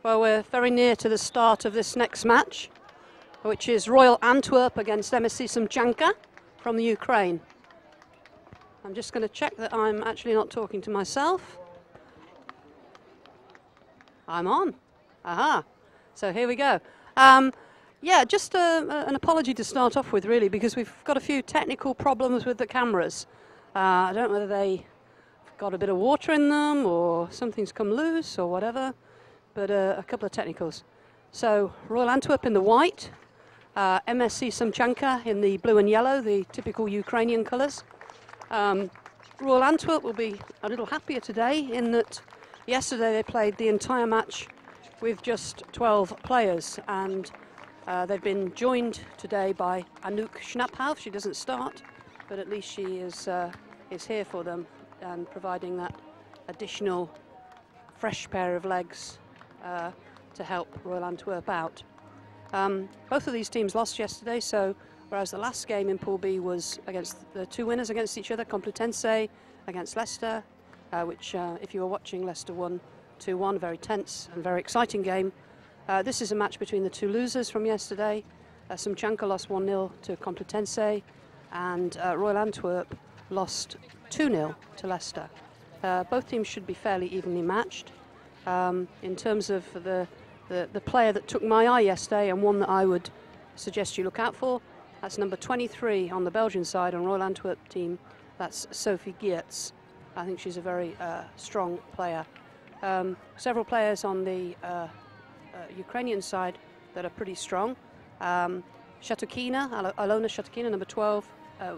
Well, we're very near to the start of this next match, which is Royal Antwerp against MSC Sumchanka from the Ukraine. I'm just going to check that I'm actually not talking to myself. I'm on. Aha. So here we go. Yeah, just an apology to start off with, really, because we've got a few technical problems with the cameras. I don't know whether they've got a bit of water in them or something's come loose or whatever, but a couple of technicals. So Royal Antwerp in the white, MSC Sumchanka in the blue and yellow, the typical Ukrainian colours. Royal Antwerp will be a little happier today in that yesterday they played the entire match with just 12 players, and they've been joined today by Anouk Schnapphauf. She doesn't start, but at least she is here for them and providing that additional fresh pair of legs to help Royal Antwerp out. Both of these teams lost yesterday, so whereas the last game in Pool B was against the two winners against each other, Complutense against Leicester, which if you were watching, Leicester won 2-1, very tense and very exciting game. This is a match between the two losers from yesterday. Sumchanka lost 1-0 to Complutense, and Royal Antwerp lost 2-0 to Leicester. Both teams should be fairly evenly matched. In terms of the player that took my eye yesterday, and one that I would suggest you look out for, that's number 23 on the Belgian side on Royal Antwerp team. That's Sophie Geerts. I think she's a very strong player. Several players on the Ukrainian side that are pretty strong. Shatukina, Alona Shatukina, number 12,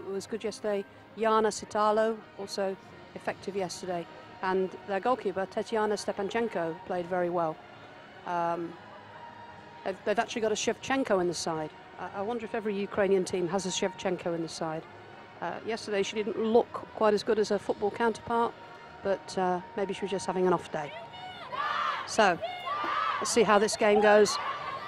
was good yesterday. Yana Sitalo, also effective yesterday. And their goalkeeper, Tetiana Stepanchenko, played very well. They've actually got a Shevchenko in the side. I wonder if every Ukrainian team has a Shevchenko in the side. Yesterday she didn't look quite as good as her football counterpart, but maybe she was just having an off day. So, let's see how this game goes.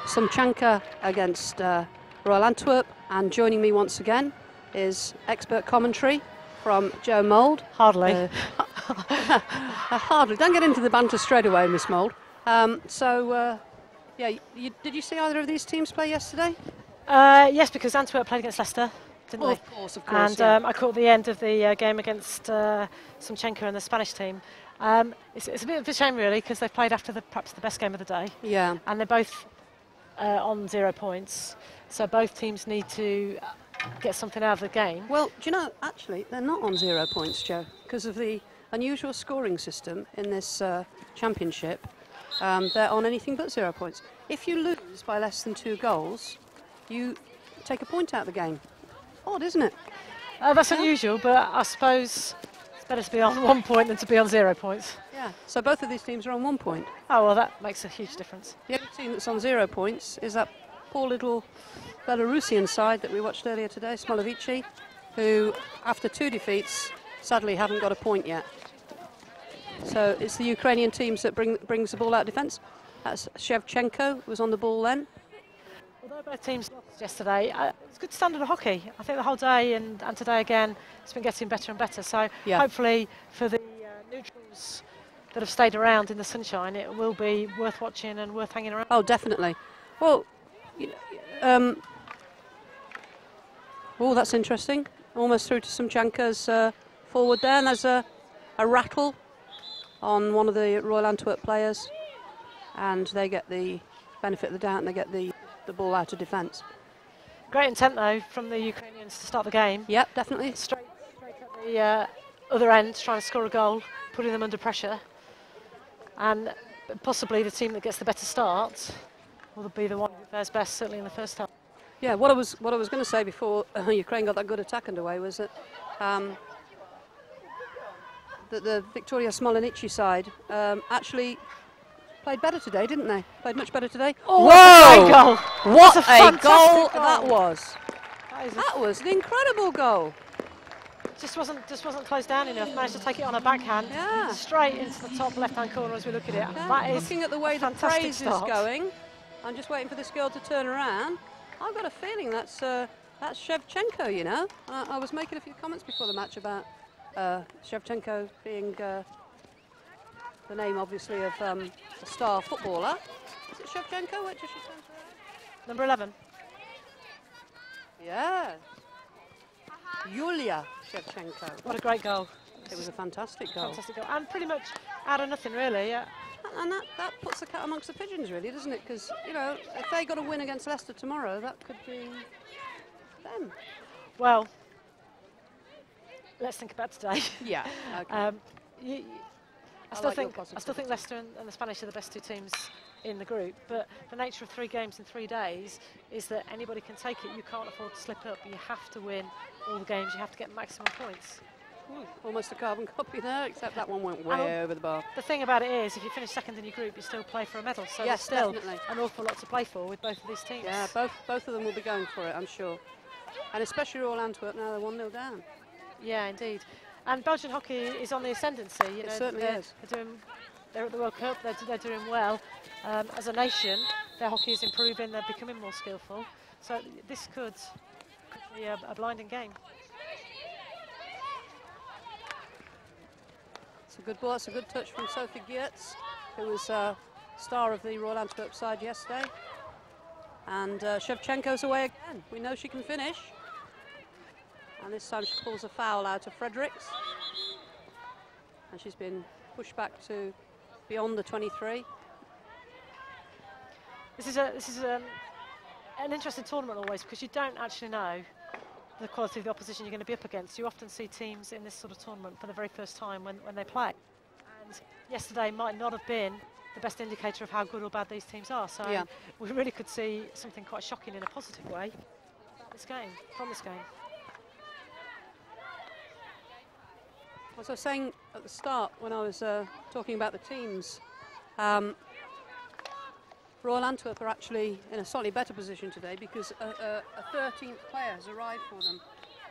Sumchanka against Royal Antwerp, and joining me once again is expert commentary from Joe Mould. Hardly. Hardly. Don't get into the banter straight away, Miss Mould. Yeah, did you see either of these teams play yesterday? Yes, because Antwerp played against Leicester, didn't they? Of course. And yeah. I caught the end of the game against Sumchanka and the Spanish team. It's a bit of a shame, really, because they've played after perhaps the best game of the day. Yeah. And they're both on 0 points, so both teams need to get something out of the game. Well, do you know, actually, they're not on 0 points, Joe, because of the unusual scoring system in this championship. They're on anything but 0 points. If you lose by less than 2 goals, you take a point out of the game. Odd, isn't it? That's unusual, but I suppose it's better to be on 1 point than to be on 0 points. Yeah, so both of these teams are on 1 point. Oh, well, that makes a huge difference. The only team that's on 0 points is that poor little Belarusian side that we watched earlier today, Smolovici, who, after 2 defeats, sadly haven't got a point yet. So it's the Ukrainian teams that brings the ball out of defence. That's Shevchenko, who was on the ball then. Although both teams lost yesterday, it's good standard of hockey. I think the whole day and today again, it's been getting better and better. So yeah, hopefully for the neutrals that have stayed around in the sunshine, it will be worth watching and worth hanging around. Oh, definitely. Well, oh, that's interesting. Almost through to Sumchanka's forward there, and there's a rattle on one of the Royal Antwerp players, and they get the benefit of the doubt and they get the ball out of defence. Great intent, though, from the Ukrainians to start the game. Yep, definitely. Straight at the other end, trying to score a goal, putting them under pressure. And possibly the team that gets the better start will be the one who fares best, certainly in the first half. Yeah, what I was going to say before Ukraine got that good attack underway was that the Victoria Smolenici side actually played better today, didn't they? Played much better today. Oh, whoa! Goal. What a goal that was! That was an incredible goal. Just wasn't closed down enough. Managed to take it on a backhand, straight into the top left-hand corner as we look at it. Yeah, that is looking at the way the praise is going, I'm just waiting for this girl to turn around. I've got a feeling that's Shevchenko. You know, I was making a few comments before the match about Shevchenko being the name, obviously, of a star footballer. Is it Sumchanka? Which is she turns around? Number 11. Yeah. Yulia Shevchenko. What a great goal. It was a fantastic goal. Fantastic goal. And pretty much out of nothing, really. Yeah. And that puts the cat amongst the pigeons, really, doesn't it? Because, you know, if they got a win against Leicester tomorrow, that could be them. Well, let's think about today. Yeah. Okay. I still think Leicester and the Spanish are the best two teams in the group, but the nature of 3 games in 3 days is that anybody can take it. You can't afford to slip up. You have to win all the games. You have to get maximum points. Almost a carbon copy there, except that one went way over the bar. The thing about it is, if you finish second in your group, you still play for a medal. So yes, there's still definitely an awful lot to play for with both of these teams. Yeah, both of them will be going for it, I'm sure. And especially Royal Antwerp now, they're 1-0 down. Yeah, indeed. And Belgian hockey is on the ascendancy. You know, it certainly is. They're at the World Cup, they're doing well. As a nation, their hockey is improving, they're becoming more skillful. So this could be a blinding game. It's a good ball, it's a good touch from Sophie Geertz, who was star of the Royal Antwerp side yesterday. And Shevchenko's away again. We know she can finish. And this time she pulls a foul out of Fredericks. And she's been pushed back to beyond the 23. This is an interesting tournament always, because you don't actually know the quality of the opposition you're going to be up against. You often see teams in this sort of tournament for the very first time when they play. And yesterday might not have been the best indicator of how good or bad these teams are. So yeah, we really could see something quite shocking in a positive way from this game. As I was saying at the start when I was talking about the teams, Royal Antwerp are actually in a slightly better position today because a 13th player has arrived for them.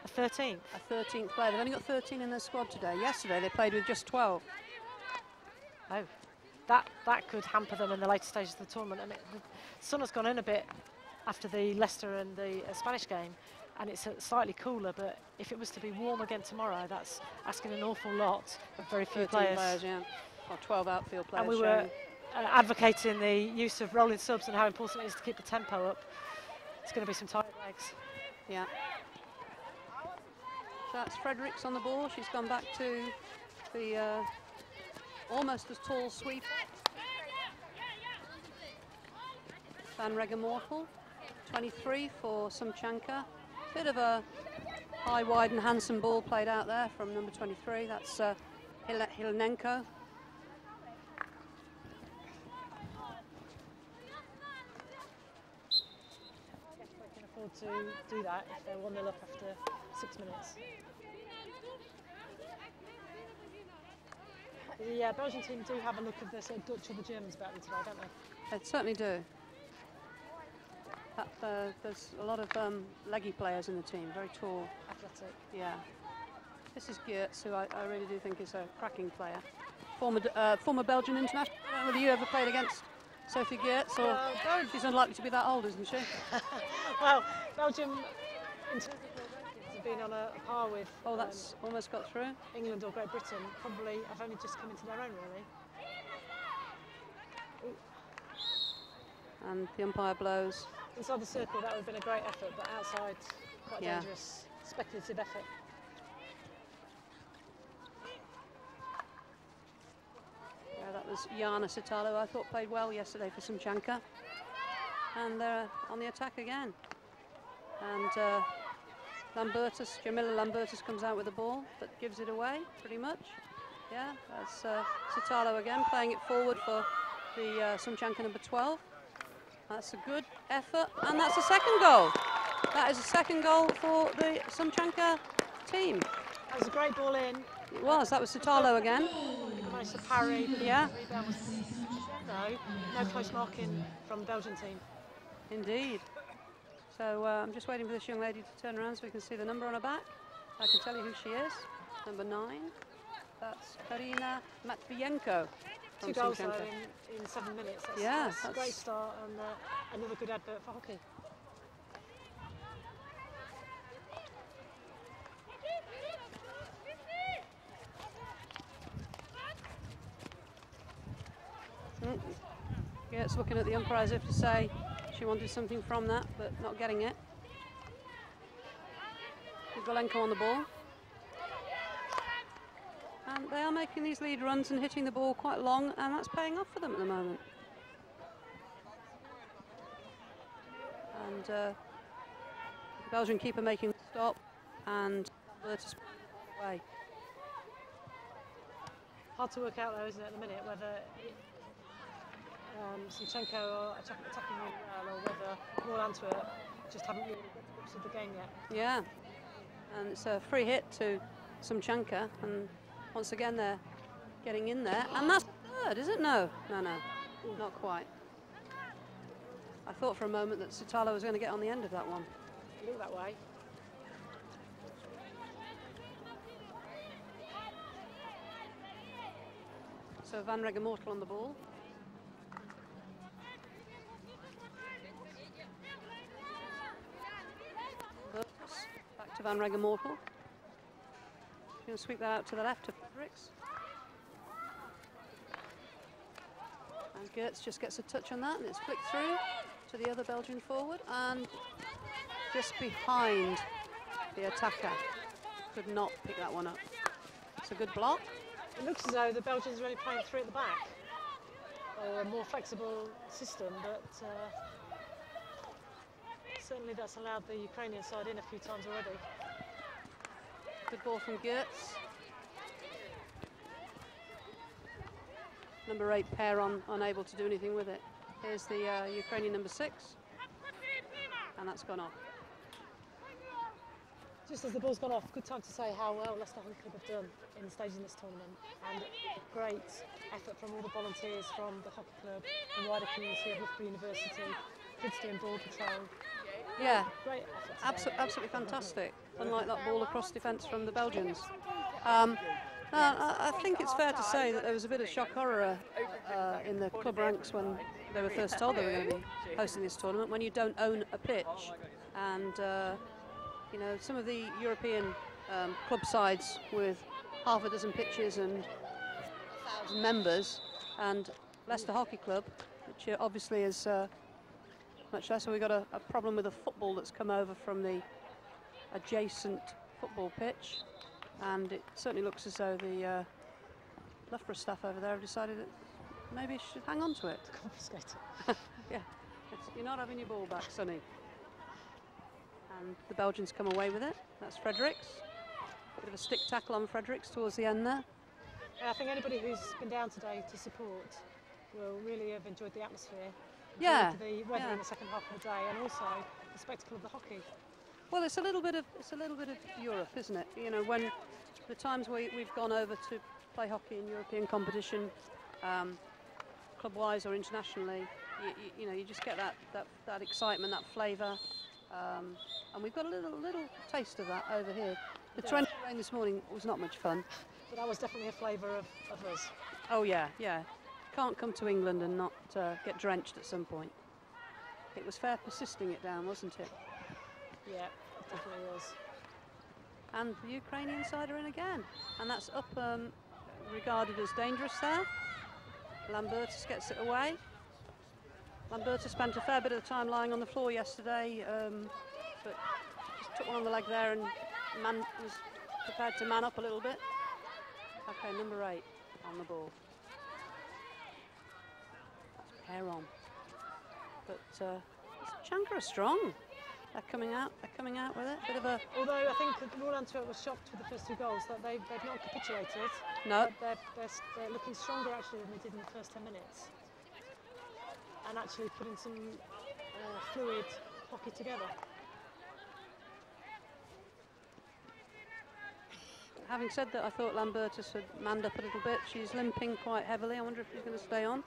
A 13th? A 13th player. They've only got 13 in their squad today. Yesterday they played with just 12. Oh, that could hamper them in the later stages of the tournament. And the sun has gone in a bit after the Leicester and the Spanish game, and it's slightly cooler, but if it was to be warm again tomorrow, that's asking an awful lot of very few players. Yeah. Or 12 outfield players. And we were advocating the use of rolling subs and how important it is to keep the tempo up. It's going to be some tight legs. Yeah. So that's Fredericks on the ball. She's gone back to the almost as tall sweeper. Van Regemortel, 23 for Sumchanka. Bit of a high, wide and handsome ball played out there from number 23. That's Hilinenko. To do that if they're 1-0 up after 6 minutes. The Belgian team do have a look of the sort of Dutch or the Germans about them today, don't they? They certainly do. There's a lot of leggy players in the team, very tall. Athletic. Yeah. This is Geertz, who I really do think is a cracking player. Former Belgian international. I don't know whether you ever played against Sophie Geertz, or she's unlikely to be that old, isn't she? Well, Belgium in terms of rankings have been on a par with. Oh, that's almost got through. England or Great Britain probably have only just come into their own, really. Ooh. And the umpire blows. Inside the circle, that would have been a great effort, but outside, quite dangerous, speculative effort. That was Jana Sitalo, I thought played well yesterday for Sumchanka. And they're on the attack again. And Jamila Lambertus comes out with the ball, but gives it away, pretty much. Yeah, that's Sitalo again, playing it forward for the Sumchanka number 12. That's a good effort, and that's a second goal. That is a second goal for the Sumchanka team. That was a great ball in. It was, that was Sitalo again. Managed to parry. Yeah. No close marking from the Belgian team. Indeed. So I'm just waiting for this young lady to turn around so we can see the number on her back. I can tell you who she is. Number 9. That's Karina Matvienko. 2 goals though in 7 minutes. That's a great start and another good advert for hockey. Yeah, it's looking at the umpire as if to say she wanted something from that, but not getting it. Golenko on the ball. And they are making these lead runs and hitting the ball quite long, and that's paying off for them at the moment. And the Belgian keeper making the stop, and Albertus away. Hard to work out though, isn't it, at the minute, whether Sumchanka are attacking really well, or whether Royal Antwerp just haven't really got to grips with the game yet. Yeah, and it's a free hit to Sumchanka, and once again they're getting in there, and that's third, is it? No, not quite. I thought for a moment that Sutalo was going to get on the end of that one. It looked that way. So Van Regemortel on the ball. Back to Van Regemortel. Going to sweep that out to the left of Fredericks. And Geerts just gets a touch on that, and it's flicked through to the other Belgian forward, and just behind the attacker. Could not pick that one up. It's a good block. It looks as though the Belgians are only playing three at the back, or a more flexible system, but certainly that's allowed the Ukrainian side in a few times already. Good ball from Geerts. Number 8 Perron unable to do anything with it. Here's the Ukrainian number 6, and that's gone off. Just as the ball's gone off, good time to say how well Leicester Hockey Club have done in the stages in this tournament, and great effort from all the volunteers from the hockey club, the wider community of Loughborough University, kids doing ball patrol. Yeah, great effort. Absolutely fantastic. Unlike that ball across defence from the Belgians. I think it's fair to say that there was a bit of shock horror in the club ranks when they were first told they were going to be hosting this tournament, when you don't own a pitch. And you know, some of the European club sides with half a dozen pitches and 1,000 members, and Leicester Hockey Club, which obviously is much less. So we've got a problem with a football that's come over from the adjacent football pitch, and it certainly looks as though the Loughborough staff over there have decided that maybe you should hang on to it. Confiscate it. Yeah, you're not having your ball back, Sonny. And the Belgians come away with it. That's Fredericks. Bit of a stick tackle on Fredericks towards the end there. I think anybody who's been down today to support will really have enjoyed the atmosphere. Yeah. The weather in the second half of the day, and also the spectacle of the hockey. Well, it's a little bit of Europe, isn't it? You know, when the times we've gone over to play hockey in European competition, club-wise or internationally, you know, you just get that excitement, that flavour. And we've got a little taste of that over here. The torrential rain this morning was not much fun. But that was definitely a flavour of us. Oh yeah. Can't come to England and not get drenched at some point. It was fair persisting it down, wasn't it? Yeah, it definitely was. And the Ukrainian side are in again. And that's up regarded as dangerous there. Lambertus gets it away. Lambertus spent a fair bit of the time lying on the floor yesterday, but just took one on the leg there and was prepared to man up a little bit. Okay, number 8 on the ball. That's Perron. But Sumchanka are strong. They're coming out with it. Bit of a. Although I think that Royal Antwerp was shocked with the first 2 goals, that they've not capitulated. No. They're looking stronger actually than they did in the first 10 minutes. And actually putting some fluid hockey together. Having said that, I thought Lambertus had manned up a little bit. She's limping quite heavily. I wonder if she's going to stay on.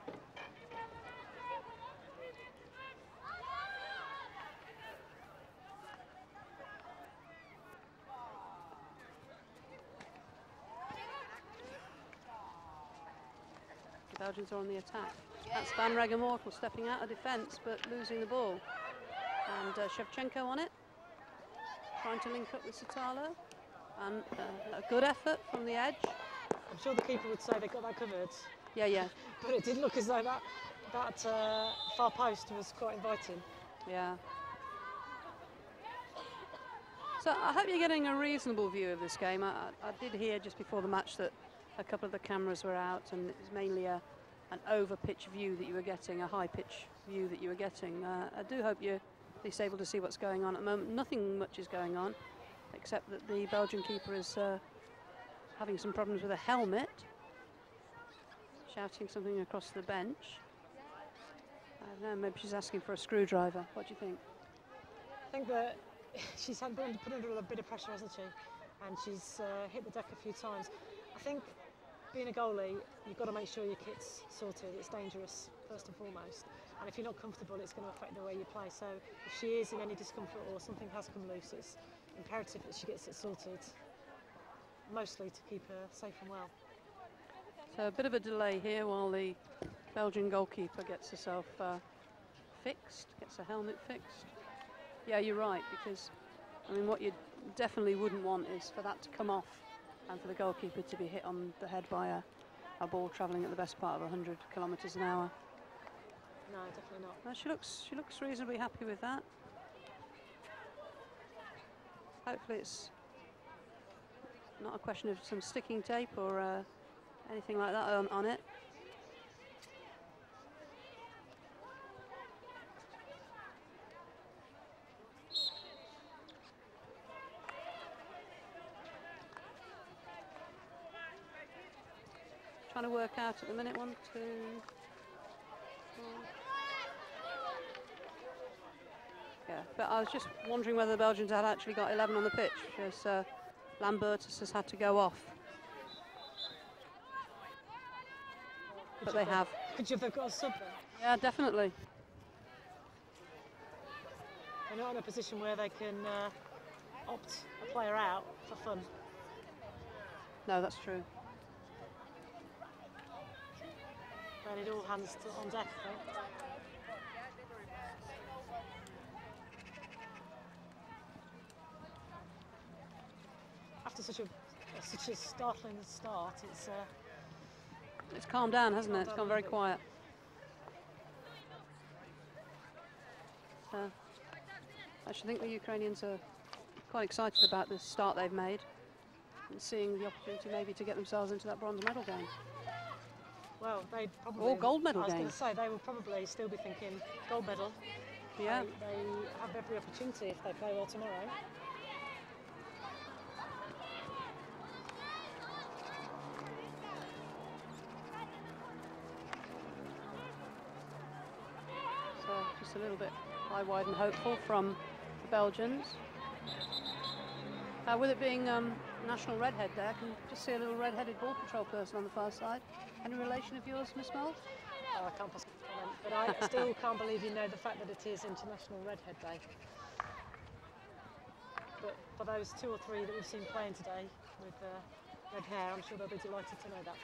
The Belgians are on the attack. That's Van Regemortel stepping out of defence but losing the ball. And Sumchanka on it, trying to link up with Sutalo. And a good effort from the edge. I'm sure the keeper would say they got that covered. Yeah, yeah. But it did look as though that far post was quite inviting. Yeah. So I hope you're getting a reasonable view of this game. I did hear just before the match that a couple of the cameras were out, and it was mainly an over-pitch view that you were getting, a high-pitch view that you were getting. I do hope you're at least able to see what's going on at the moment. Nothing much is going on, except that the Belgian keeper is having some problems with a helmet, shouting something across the bench. I don't know, maybe she's asking for a screwdriver. What do you think? I think that she's put under a bit of pressure, hasn't she? And she's hit the deck a few times. I think being a goalie, you've got to make sure your kit's sorted. It's dangerous, first and foremost. And if you're not comfortable, it's going to affect the way you play. So if she is in any discomfort or something has come loose, it's imperative that she gets it sorted, mostly to keep her safe and well. So a bit of a delay here while the Belgian goalkeeper gets herself fixed, gets her helmet fixed. Yeah, you're right, because I mean what you definitely wouldn't want is for that to come off and for the goalkeeper to be hit on the head by a ball travelling at the best part of 100 kilometres an hour. No, definitely not. Well, she looks reasonably happy with that. Hopefully it's not a question of some sticking tape or anything like that on it. Trying to work out at the minute, 1, 2, 4. Yeah, but I was just wondering whether the Belgians had actually got 11 on the pitch, because Lambertus has had to go off. But they have. Could you have got a sub then? Yeah, definitely. They're not in a position where they can opt a player out for fun. No, that's true. They need all hands on deck, I think. After such a startling start, it's calmed down, hasn't it? It's gone very quiet. I should think the Ukrainians are quite excited about the start they've made and seeing the opportunity maybe to get themselves into that bronze medal game. Well, they probably... Or gold medal game. I was going to say, they will probably still be thinking gold medal. Yeah. They have every opportunity if they play well tomorrow. So just a little bit high, wide and hopeful from the Belgians. With it being National Redhead Day, I can just see a little red-headed ball patrol person on the far side. Any relation of yours, Miss Mould? Oh, I can't possibly comment, but I still can't believe you know the fact that it is International Redhead Day. But for those 2 or 3 that we've seen playing today with red hair, I'm sure they'll be delighted to know that.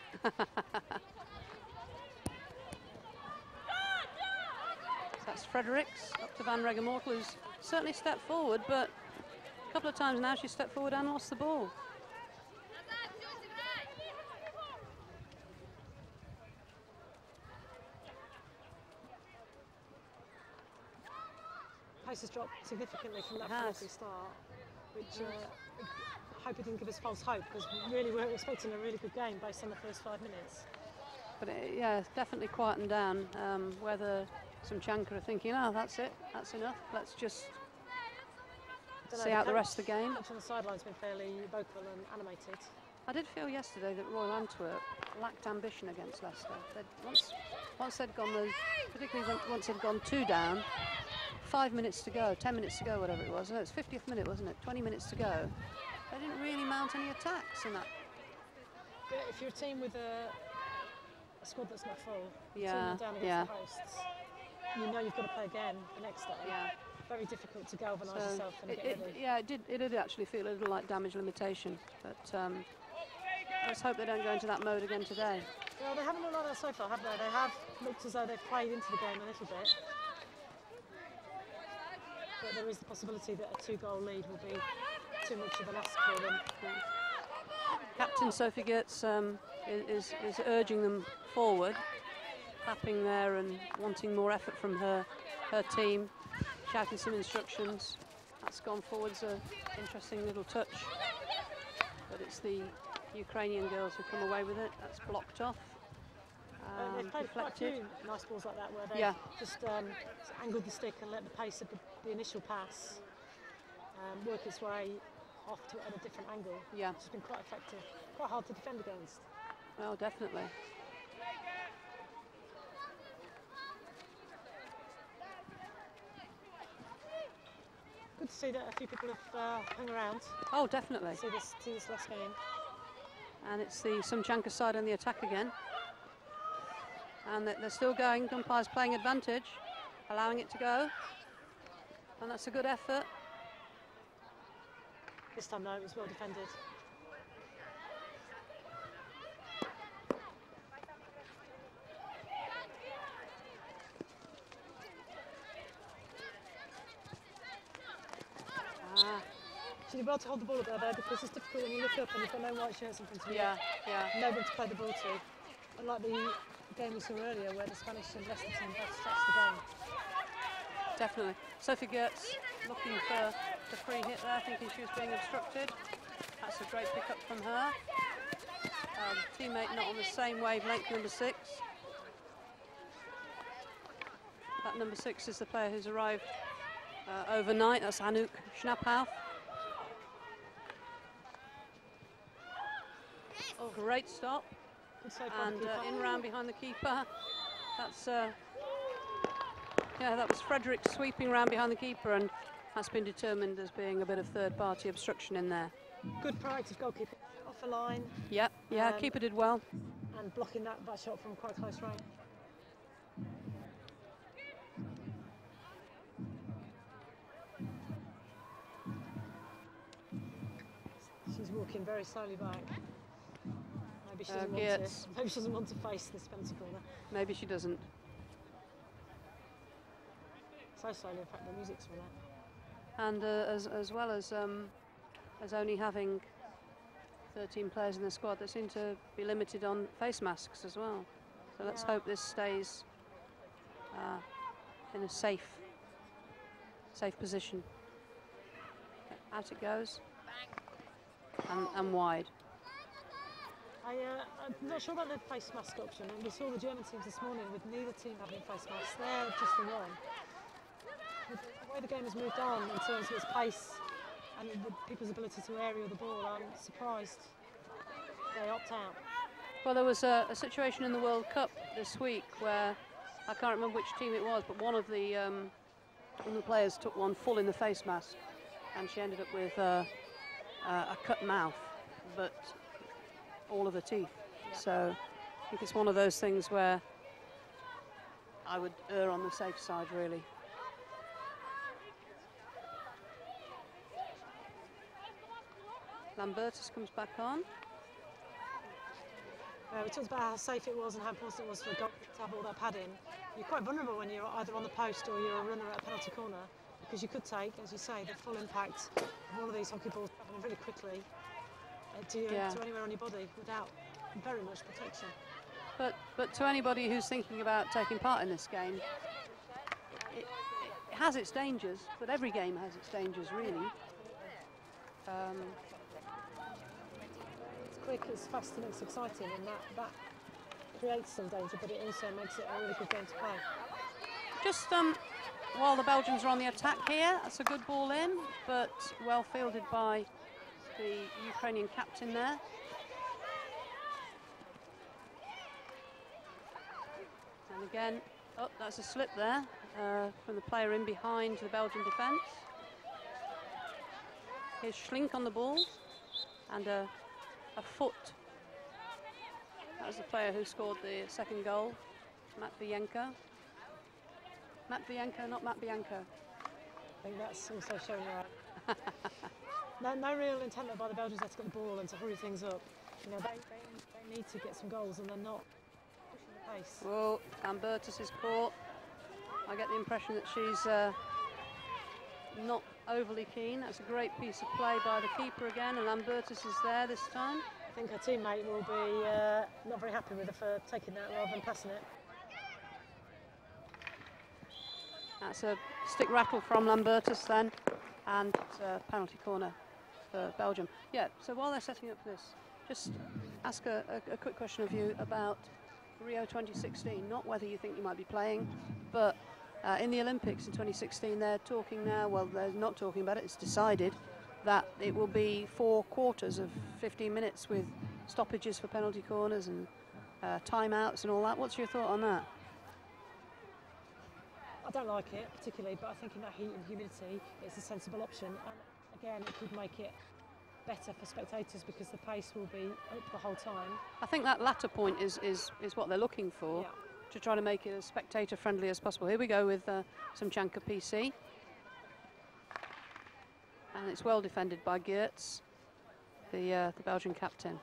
So that's Fredericks up to Van Regemortel, who's certainly stepped forward, but a couple of times now she's stepped forward and lost the ball. Pace has dropped significantly from that penalty start, which I hope it didn't give us false hope, because really we're expecting a really good game based on the first 5 minutes. But yeah, it's definitely quietened down. Whether Sumchanka are thinking, oh, that's it, that's enough, let's just see out the rest of the game. The coach on the sideline's been fairly vocal and animated. I did feel yesterday that Royal Antwerp lacked ambition against Leicester. Once they'd gone, particularly once they'd gone 2 down, 5 minutes to go, 10 minutes to go, whatever it was. No, it's 50th minute, wasn't it? 20 minutes to go. They didn't really mount any attacks in that. But if you're a team with a squad that's not full, yeah, down against the hosts, you know you've got to play again the next day. Yeah. Very difficult to galvanise yourself and get ready. Yeah, it did actually feel a little like damage limitation, but let's hope they don't go into that mode again today. Well, they haven't done that so far, have they? They have looked as though they've played into the game a little bit. But there is the possibility that a 2-goal lead will be too much of an ask for them. Yeah. Captain Sophie Gertz is urging them forward, tapping there and wanting more effort from her team, shouting some instructions. That's gone forwards, an interesting little touch, but it's the Ukrainian girls who come away with it. That's blocked off. They've played quite a few nice balls like that where they just angled the stick and let the pace of the initial pass work its way off to at a different angle. Yeah. It's been quite effective, quite hard to defend against. Well, definitely. Good to see that a few people have hung around. Oh, definitely. See this last game. And it's the Sumchanka side on the attack again. And they're still going. Umpire's playing advantage, allowing it to go. And that's a good effort. This time, though, it was well defended. She'd be able to hold the ball up there because it's difficult when you look up and you've got no white shirts in front of you. Yeah. No one to play the ball to. Unlike the game we saw earlier where the Spanish and Leicester team both stretched the game. Definitely. Sophie Gertz looking for the free hit there, thinking she was being obstructed. That's a great pickup from her. Teammate not on the same wavelength, number 6. That number 6 is the player who's arrived overnight. That's Anouk Schnapphaus. Oh, great stop. And in round behind the keeper. That's that was Frederick sweeping round behind the keeper, and that's been determined as being a bit of third-party obstruction in there. Good proactive goalkeeper off the line. Yeah, keeper did well. And blocking that shot from quite close range. She's walking very slowly back. Maybe she doesn't want to. Maybe she doesn't want to face this penalty corner. Maybe she doesn't. So slowly, in fact, the music's from that. And as well as only having 13 players in the squad, they seem to be limited on face masks as well. So let's hope this stays in a safe position. Out it goes, and wide. I'm not sure about the face mask option. And we saw the German teams this morning with neither team having face masks. They're just the one. With the way the game has moved on in terms of its pace and the people's ability to aerial the ball, I'm surprised they opt out. Well, there was a situation in the World Cup this week where I can't remember which team it was, but one of the players took one full in the face mask, and she ended up with a cut mouth, but all of the teeth. Yeah. So I think it's one of those things where I would err on the safe side, really. Lambertus comes back on. We talked about how safe it was and how important it was for a goal to have all that padding. You're quite vulnerable when you're either on the post or you're a runner at a penalty corner, because you could take, as you say, the full impact of all of these hockey balls happening really quickly to anywhere on your body without very much protection. But to anybody who's thinking about taking part in this game, it has its dangers, but every game has its dangers, really. It's quick, it's fast and it's exciting, and that creates some danger, but it also makes it a really good game to play. Just while the Belgians are on the attack here, that's a good ball in, but well fielded by the Ukrainian captain there. And again, that's a slip there from the player in behind the Belgian defence. Here's Schlink on the ball, and a foot. That was the player who scored the second goal, Matvienko. Matvienko, not Matt Bianco. I think that's also showing right. No real intent by the Belgians to get the ball and to hurry things up. You know, they need to get some goals, and they're not pushing the pace. Well, Lambertus is caught. I get the impression that she's not overly keen. That's a great piece of play by the keeper again, and Lambertus is there this time. I think her teammate will be not very happy with her for taking that rather than passing it. That's a stick rattle from Lambertus then, and penalty corner for Belgium. Yeah, so while they're setting up for this, just ask a quick question of you about Rio 2016, not whether you think you might be playing, but in the Olympics in 2016 they're talking now, well they're not talking about it, it's decided that it will be 4 quarters of 15 minutes with stoppages for penalty corners and timeouts and all that. What's your thought on that? I don't like it particularly, but I think in that heat and humidity it's a sensible option, and again it could make it better for spectators because the pace will be up the whole time. I think that latter point is what they're looking for, to try to make it as spectator friendly as possible. Here we go with Sumchanka PC, and it's well defended by Geertz, the Belgian captain.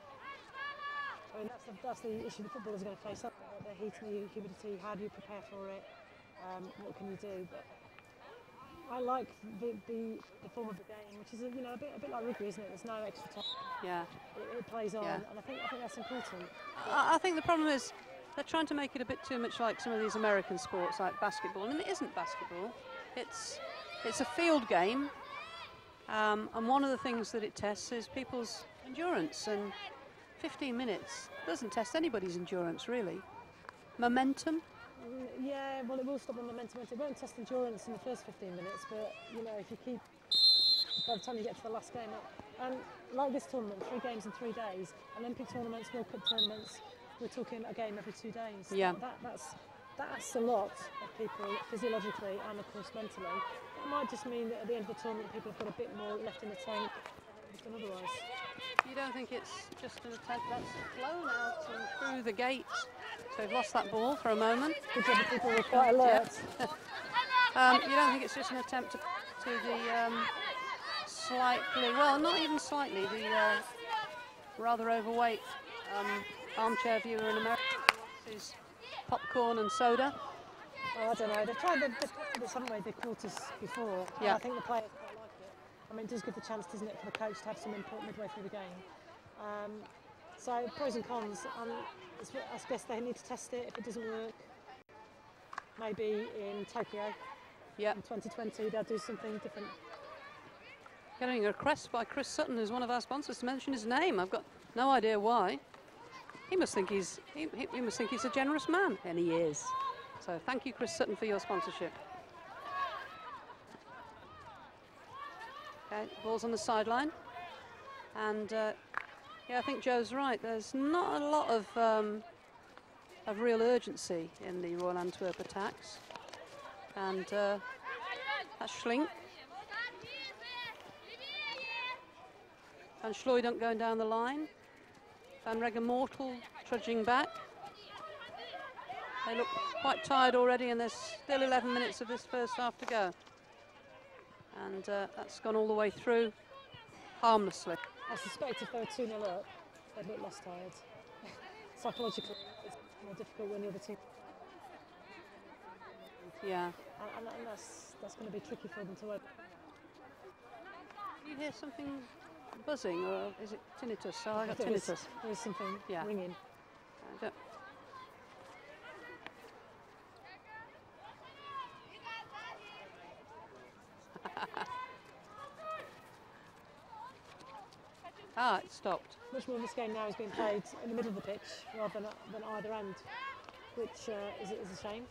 I mean that's the issue the footballers are going to face, the heat and the humidity. How do you prepare for it? What can you do? But I like the form of the game, which is a bit like rugby, isn't it? There's no extra time. Yeah. It plays on, and I think that's important. I think the problem is they're trying to make it a bit too much like some of these American sports, like basketball. I mean, it isn't basketball. It's a field game, and one of the things that it tests is people's endurance. And 15 minutes doesn't test anybody's endurance, really. Momentum. Yeah, well, it will stop the momentum. It won't test endurance in the first 15 minutes, but if you keep, by the time you get to the last game, and like this tournament, 3 games in 3 days, Olympic tournaments, World Cup tournaments, we're talking a game every 2 days. Yeah. That's a lot of people physiologically and of course mentally. It might just mean that at the end of the tournament, people have got a bit more left in the tank than otherwise. You don't think it's just an attempt that's flown out and through the gate? So we've lost that ball for a moment. Good job, the people were quite alert. You don't think it's just an attempt to the slightly, well, not even slightly, the rather overweight armchair viewer in America is popcorn and soda? Oh, I don't know. They've tried this, haven't they, the quarters before. Yeah. I think the players quite like it. I mean, it does give the chance, doesn't it, for the coach to have some input midway through the game. So pros and cons. I guess they need to test it. If it doesn't work, maybe in Tokyo, in 2020, they'll do something different. Getting a request by Chris Sutton, who's one of our sponsors, to mention his name. I've got no idea why. He must think he's a generous man, and he is. So thank you, Chris Sutton, for your sponsorship. Okay, ball's on the sideline, and yeah, I think Joe's right. There's not a lot of real urgency in the Royal Antwerp attacks, and that's Schlink. Van Schlooydunk going down the line. Van Regemortel trudging back. They look quite tired already, and there's still 11 minutes of this first half to go. And that's gone all the way through harmlessly. I suspect if they were 2-0 up, they'd look less tired. Psychologically, it's more difficult when the other team. Yeah. And that's going to be tricky for them to work. Do you hear something buzzing, or is it tinnitus? Oh, I got tinnitus. There is something ringing. Ah, it stopped. Much more of this game now is being played in the middle of the pitch rather than either end, which is a shame.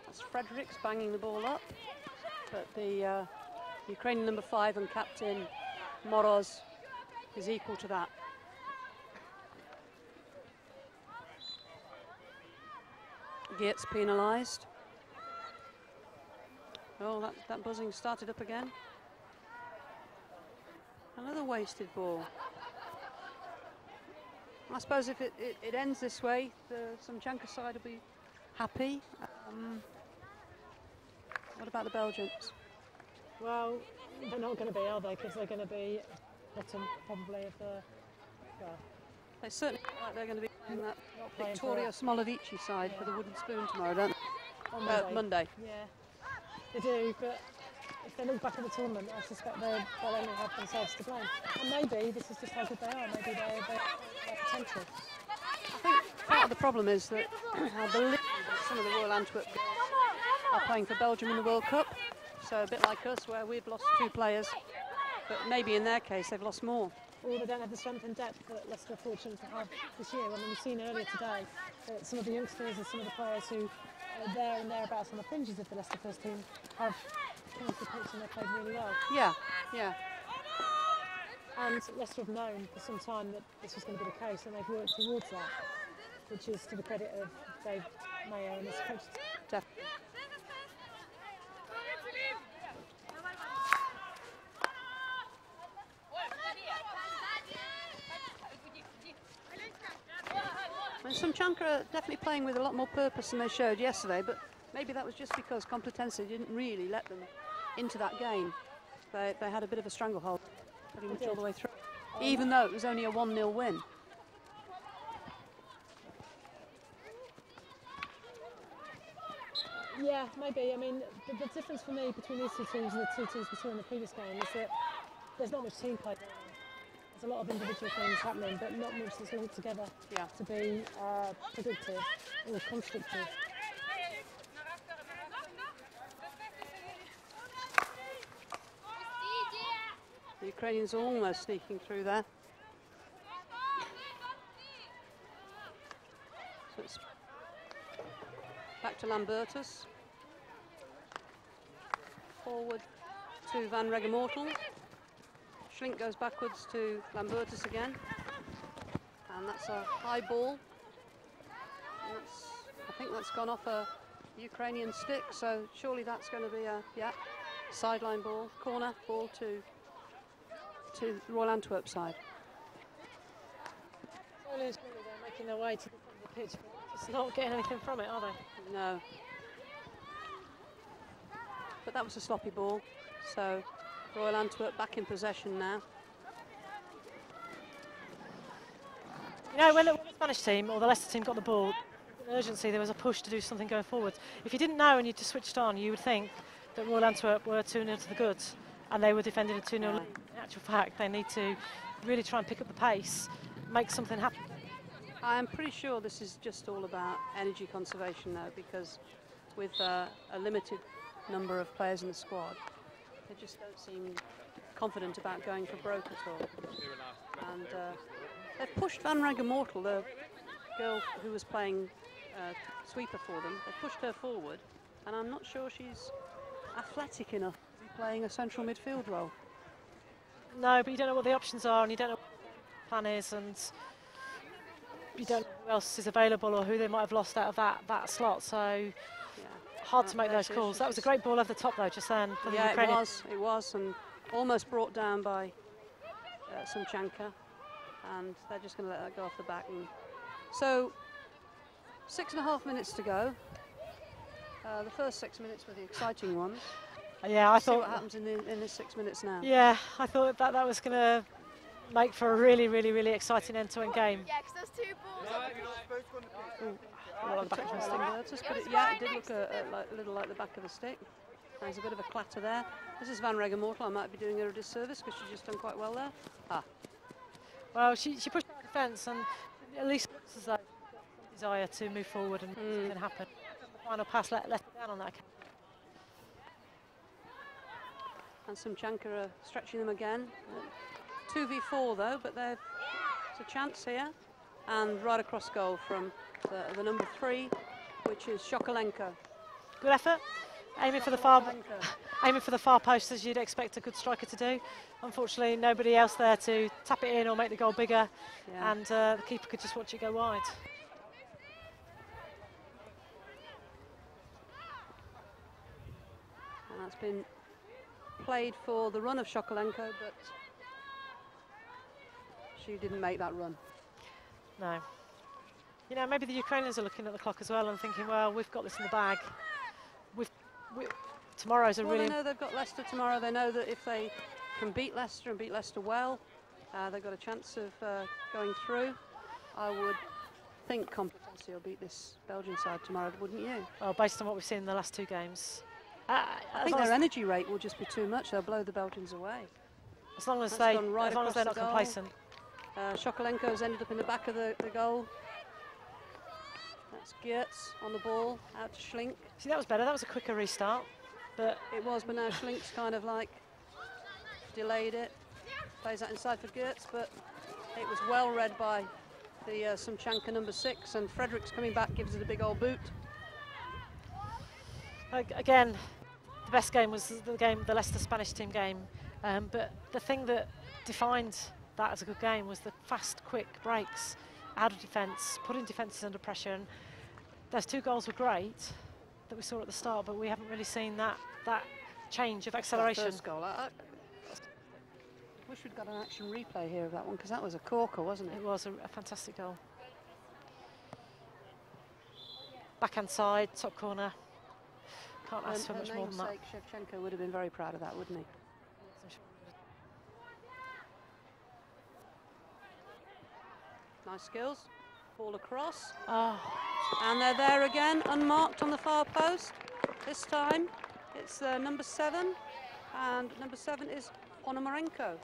That's Fredericks banging the ball up, but the Ukrainian number 5 and captain Moroz is equal to that. Geertz penalised. Oh, that buzzing started up again. Another wasted ball. I suppose if it ends this way, the Sumchanka side will be happy. What about the Belgians? Well, they're not going to be, are they? Because they're going to be bottom, probably, of the... Well, they certainly look like they're going to be in that Victoria Smolovici side for the wooden spoon tomorrow, don't they? On Monday. Yeah, they do, but if they look back at the tournament, I suspect they'll only have themselves to blame. And maybe this is just how good they are. Maybe they're potential. I think part of the problem is that I believe that some of the Royal Antwerp girls are playing for Belgium in the World Cup. So a bit like us, where we've lost 2 players, but maybe in their case they've lost more. Or they don't have the strength and depth that Leicester are fortunate to have this year. I mean, we've seen earlier today that some of the youngsters and some of the players who are there and thereabouts on the fringes of the Leicester first team have come to the pitch and they've played really well. Yeah, yeah. And Leicester have known for some time that this was going to be the case, and they've worked towards that, which is to the credit of Dave Mayo and his coach. Definitely. I mean, Sumchanka are definitely playing with a lot more purpose than they showed yesterday, but maybe that was just because Complutense didn't really let them into that game. They had a bit of a stranglehold pretty much all the way through, even though it was only a 1-0 win. Yeah, maybe. I mean, the difference for me between these 2 teams and the 2 teams we saw in the previous game is that there's not much team play going on. There's a lot of individual things happening, but not much that's linked together to be productive or constructive. The Ukrainians are almost sneaking through there. So it's back to Lambertus. Forward to Van Regemortel. Schlink goes backwards to Lambertus again. And that's a high ball. And I think that's gone off a Ukrainian stick, so surely that's going to be a sideline ball, corner ball to the Royal Antwerp side. Slowly and slowly they're making their way to the front of the pitch, but just not getting anything from it, are they? No. But that was a sloppy ball, so Royal Antwerp back in possession now. You know, when the Spanish team or the Leicester team got the ball, in urgency, there was a push to do something going forward. If you didn't know and you just switched on, you would think that Royal Antwerp were 2-0 to the goods and they were defending a 2-0 lead. In actual fact, they need to really try and pick up the pace, make something happen. I'm pretty sure this is just all about energy conservation though, because with a limited number of players in the squad, they just don't seem confident about going for broke at all. And they've pushed Van Regemortel, the girl who was playing sweeper for them, they've pushed her forward, and I'm not sure she's athletic enough to be playing a central midfield role. No, but you don't know what the options are, and you don't know what the plan is, and you don't know who else is available or who they might have lost out of that slot. So hard to make those calls. That was a great ball over the top though, just then. For the Ukrainians. It was, and almost brought down by Sumchanka, and they're just going to let that go off the back. And so 6.5 minutes to go. The first 6 minutes were the exciting ones. Yeah, I thought. What happens in this 6 minutes now? Yeah, I thought that was going to make for a really, really, really exciting end-to-end game. Yeah, because there's 2 balls. Well, the back of the stick, but it did look a little like the back of the stick. There's a bit of a clatter there. This is Van Regemortel. I might be doing her a disservice because she's just done quite well there. Well, she pushed the defence, and at least looks as though she's got some desire to move forward and something happen. The final pass let her down on that occasion. And Sumchanka are stretching them again. 2v4 though, but there's a chance here. And right across goal from the number 3, which is Shokolenko. Good effort. Aiming for the far post, as you'd expect a good striker to do. Unfortunately, nobody else there to tap it in or make the goal bigger, and the keeper could just watch it go wide. And that's been played for the run of Shokolenko, but she didn't make that run. No. You know, maybe the Ukrainians are looking at the clock as well and thinking, well, we've got this in the bag. Tomorrow's a really... They know they've got Leicester tomorrow. They know that if they can beat Leicester and beat Leicester well, they've got a chance of going through. I would think Complutense will beat this Belgian side tomorrow, wouldn't you? Well, based on what we've seen in the last 2 games, I think their energy rate will just be too much. They'll blow the Belgians away. As long as That's they're not complacent. Shokolenko's ended up in the back of the goal. That's Geertz on the ball, out to Schlink. See, that was better. That was a quicker restart. But it was, but now Schlink's kind of like delayed it. Plays that inside for Geertz, but it was well read by the Sumchanka number 6, and Fredericks coming back gives it a big old boot. Again, the best game was the Leicester Spanish team game. But the thing that defined that as a good game was the fast, quick breaks out of defence, putting defences under pressure. And those 2 goals were great that we saw at the start, but we haven't really seen that change of acceleration. First goal. I wish we'd got an action replay here of that one, because that was a corker, wasn't it? It was a fantastic goal. Backhand side, top corner. Can't ask for much more than that. Sumchanka would have been very proud of that, wouldn't he? Nice skills. Ball across. Oh. And they're there again, unmarked on the far post. This time it's number 7, and number 7 is Ponomarenko.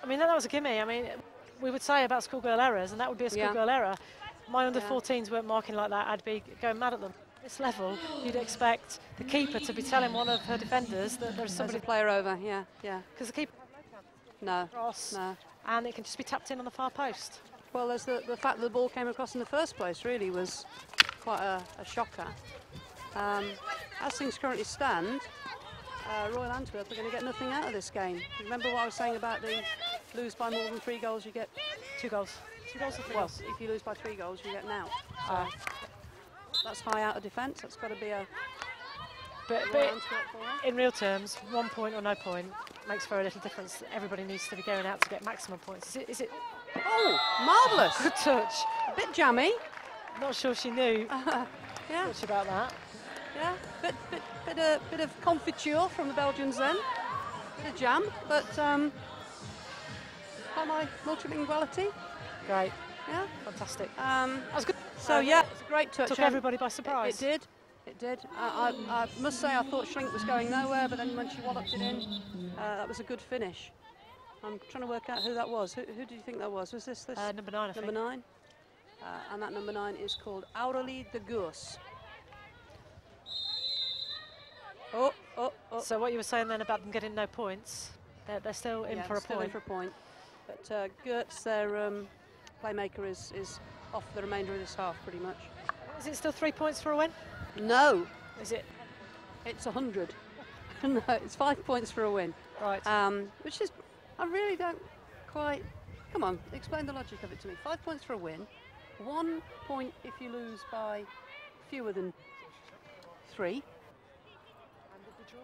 I mean, that was a gimme. I mean, we would say about schoolgirl errors, and that would be a schoolgirl error. My under-14s weren't marking like that. I'd be going mad at them. At this level, you'd expect the keeper to be telling one of her defenders that there's somebody... There's a player over, yeah. Because the keeper... No. Cross, no. And it can just be tapped in on the far post. Well, there's the fact that the ball came across in the first place really was quite a shocker. As things currently stand, Royal Antwerp are going to get nothing out of this game. Remember what I was saying about the lose by more than 3 goals, you get 2 goals. 2 goals or 3 goals? If you lose by 3 goals, you get an out. That's high out of defence. That's got to be a... But in real terms, 1 point or no point makes very little difference. Everybody needs to be going out to get maximum points. Is it? Oh, marvellous! Good touch. A bit jammy. Not sure she knew much about that. Yeah, bit of confiture from the Belgians then. Bit of jam, but by my multilinguality. Great. Yeah, fantastic. That was good. So yeah, it's a great touch. Took everybody by surprise. It did. I must say I thought Schlink was going nowhere, but then when she walloped it in, that was a good finish. I'm trying to work out who that was. Who did you think that was? Was this number 9? I think. Number 9. And that number 9 is called Aurélie de Gours. Oh. So what you were saying then about them getting no points, they're still in for a still point. In for a point. But Geertz, their playmaker, is off the remainder of this half pretty much. Is it still 3 points for a win? No. Is it? It's 100. No, it's 5 points for a win. Right. Which is, I really don't quite. Come on, explain the logic of it to me. 5 points for a win, 1 point if you lose by fewer than 3. And the draw?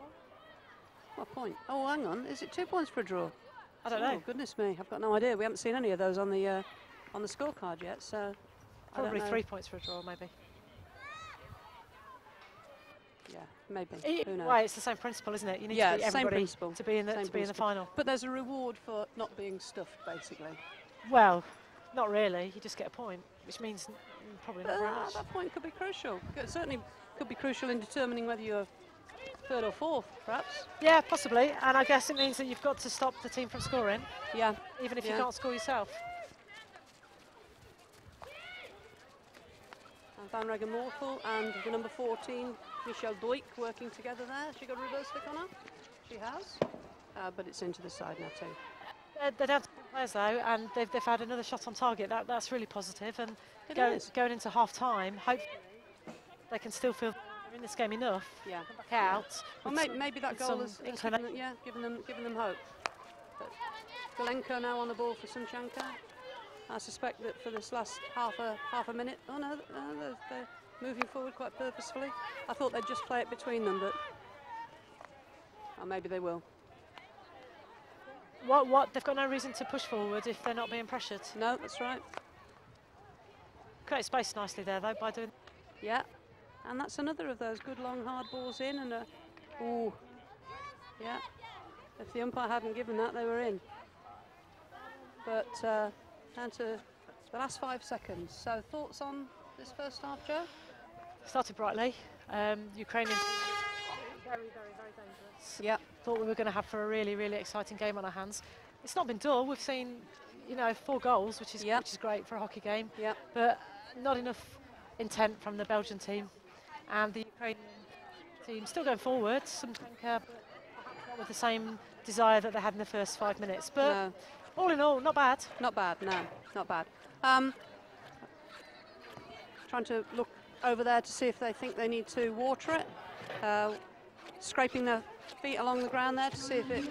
What point? Oh, hang on. Is it 2 points for a draw? I don't know. Goodness me, I've got no idea. We haven't seen any of those on the scorecard yet, so probably 3 points for a draw, maybe. Yeah, maybe. Who knows? Right, it's the same principle, isn't it? You need to beat everybody to be in the final. But there's a reward for not being stuffed, basically. Well, not really. You just get a point, which means probably not very much. That point could be crucial. It certainly could be crucial in determining whether you're 3rd or 4th, perhaps. Yeah, possibly. And I guess it means that you've got to stop the team from scoring. Yeah. Even if you can't score yourself. Van Regemortel and the number 14, Michelle Doik, working together there. She got a reverse flick on her? She has. But it's into the side now too. They're down to 2 players though, and they've had another shot on target. That's really positive. And going into half time, hopefully they can still feel they're in this game enough. Yeah. Come back out. Well, maybe that goal has given them hope. But Galenko now on the ball for Sumchanka. I suspect that for this last half a minute, they're moving forward quite purposefully. I thought they'd just play it between them, but maybe they will. What? They've got no reason to push forward if they're not being pressured. No, that's right. Create space nicely there, though, by doing... Yeah, and that's another of those good long hard balls in, and ooh, yeah. If the umpire hadn't given that, they were in. But down to the last 5 seconds. So thoughts on this first half, Joe? Started brightly. Ukrainians very, very, very dangerous. Yeah. Thought we were going to have for a really, really exciting game on our hands. It's not been dull. We've seen, 4 goals, which is great for a hockey game. Yeah. But not enough intent from the Belgian team, and the Ukrainian team still going forward. Sumchanka, but perhaps not with the same desire that they had in the first 5 minutes. But all in all, not bad. Not bad. No, not bad. Trying to look over there to see if they think they need to water it. Scraping their feet along the ground there to see if it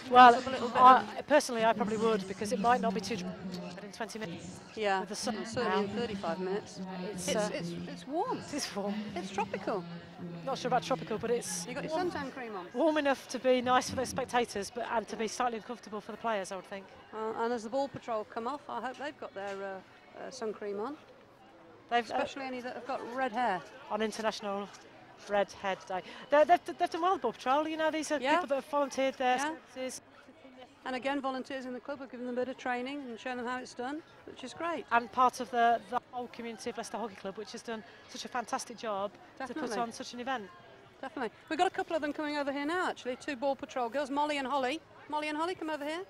Well, up a little bit. Personally, I probably would, because it might not be too dry in 20 minutes. Yeah, with the sun certainly in now. 35 minutes. It's warm. It is warm. It's tropical. Not sure about tropical, but it's You got your suntan cream on. warm enough to be nice for the spectators, and to be slightly uncomfortable for the players, I would think. And as the ball patrol come off, I hope they've got their sun cream on. They've Especially any that have got red hair. on International Red Head Day. They've done well, the Ball Patrol. These are people that have volunteered their services. And again, volunteers in the club have given them a bit of training and shown them how it's done, which is great. And part of the whole community of Leicester Hockey Club, which has done such a fantastic job to put on such an event. Definitely. We've got a couple of them coming over here now, actually, 2 Ball Patrol girls, Molly and Holly. Molly and Holly, come over here.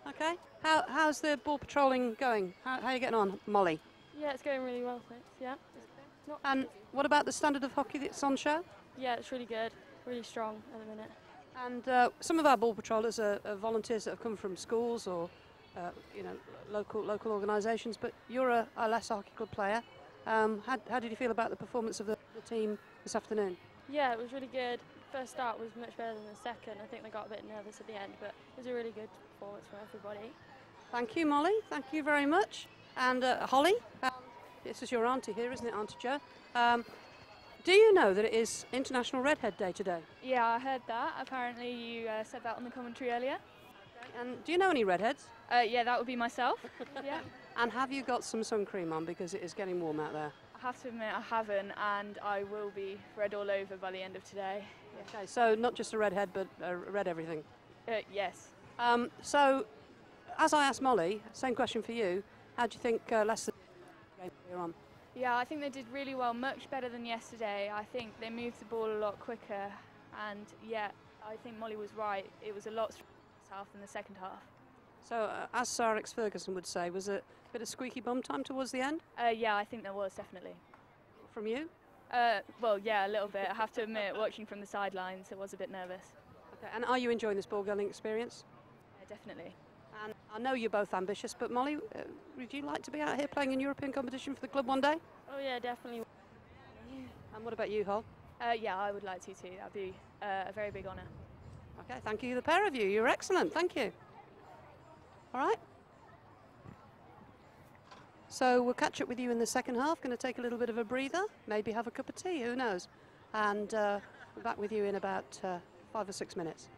Okay. How's the ball patrolling going? How are you getting on, Molly? Yeah, it's going really well, thanks. Yeah. And what about the standard of hockey that's on show? Yeah, it's really good, really strong at the minute. And some of our ball patrollers are volunteers that have come from schools or local organisations. But you're a Leicester Hockey Club player. How did you feel about the performance of the team this afternoon? Yeah, it was really good. First start was much better than the second. I think they got a bit nervous at the end, but it was a really good performance from everybody. Thank you, Molly. Thank you very much. And Holly, this is your auntie here, isn't it, Auntie Jo? Do you know that it is International Redhead Day today? Yeah, I heard that. Apparently you said that on the commentary earlier. Okay. And do you know any redheads? Yeah, that would be myself. Yeah. And have you got some sun cream on, because it is getting warm out there? I have to admit I haven't, and I will be red all over by the end of today. Okay, so not just a redhead, but red everything. Yes. So, as I asked Molly, same question for you. How do you think Leicester game here on? Yeah, I think they did really well, much better than yesterday. I think they moved the ball a lot quicker, and yeah, I think Molly was right. It was a lot stronger in the first half than the second half. So, as Sir Alex Ferguson would say, was it a bit of squeaky bum time towards the end? Yeah, I think there was, definitely. From you? Well, yeah, a little bit. I have to admit, watching from the sidelines, I was a bit nervous. Okay, and are you enjoying this ball girling experience? Yeah, definitely. And I know you're both ambitious, but Molly, would you like to be out here playing in European competition for the club one day? Oh yeah, definitely. And what about you, Hol? Yeah, I would like to too. That would be a very big honour. Okay, thank you, the pair of you. You're excellent. Thank you. All right. So we'll catch up with you in the second half. Going to take a little bit of a breather, maybe have a cup of tea, who knows? And we're back with you in about 5 or 6 minutes.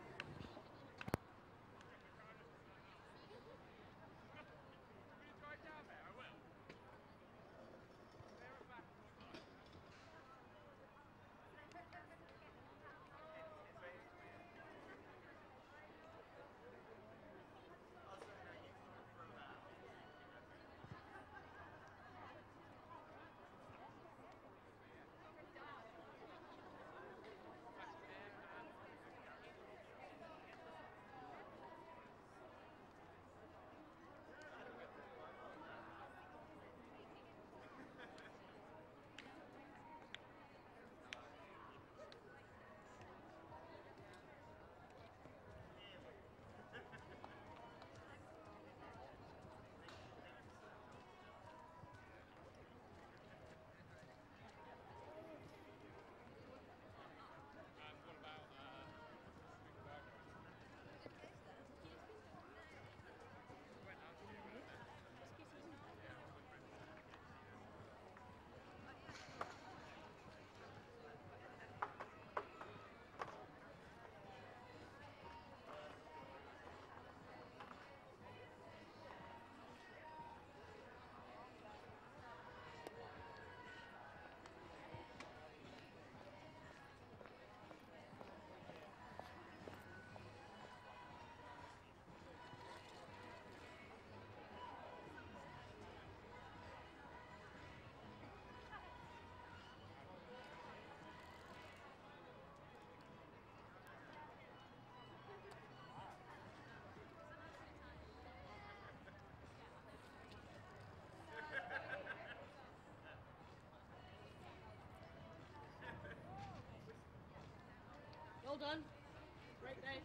done. Great day.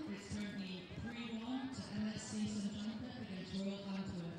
It's currently 3-1 to MSC Sumchanka against Royal Antwerp.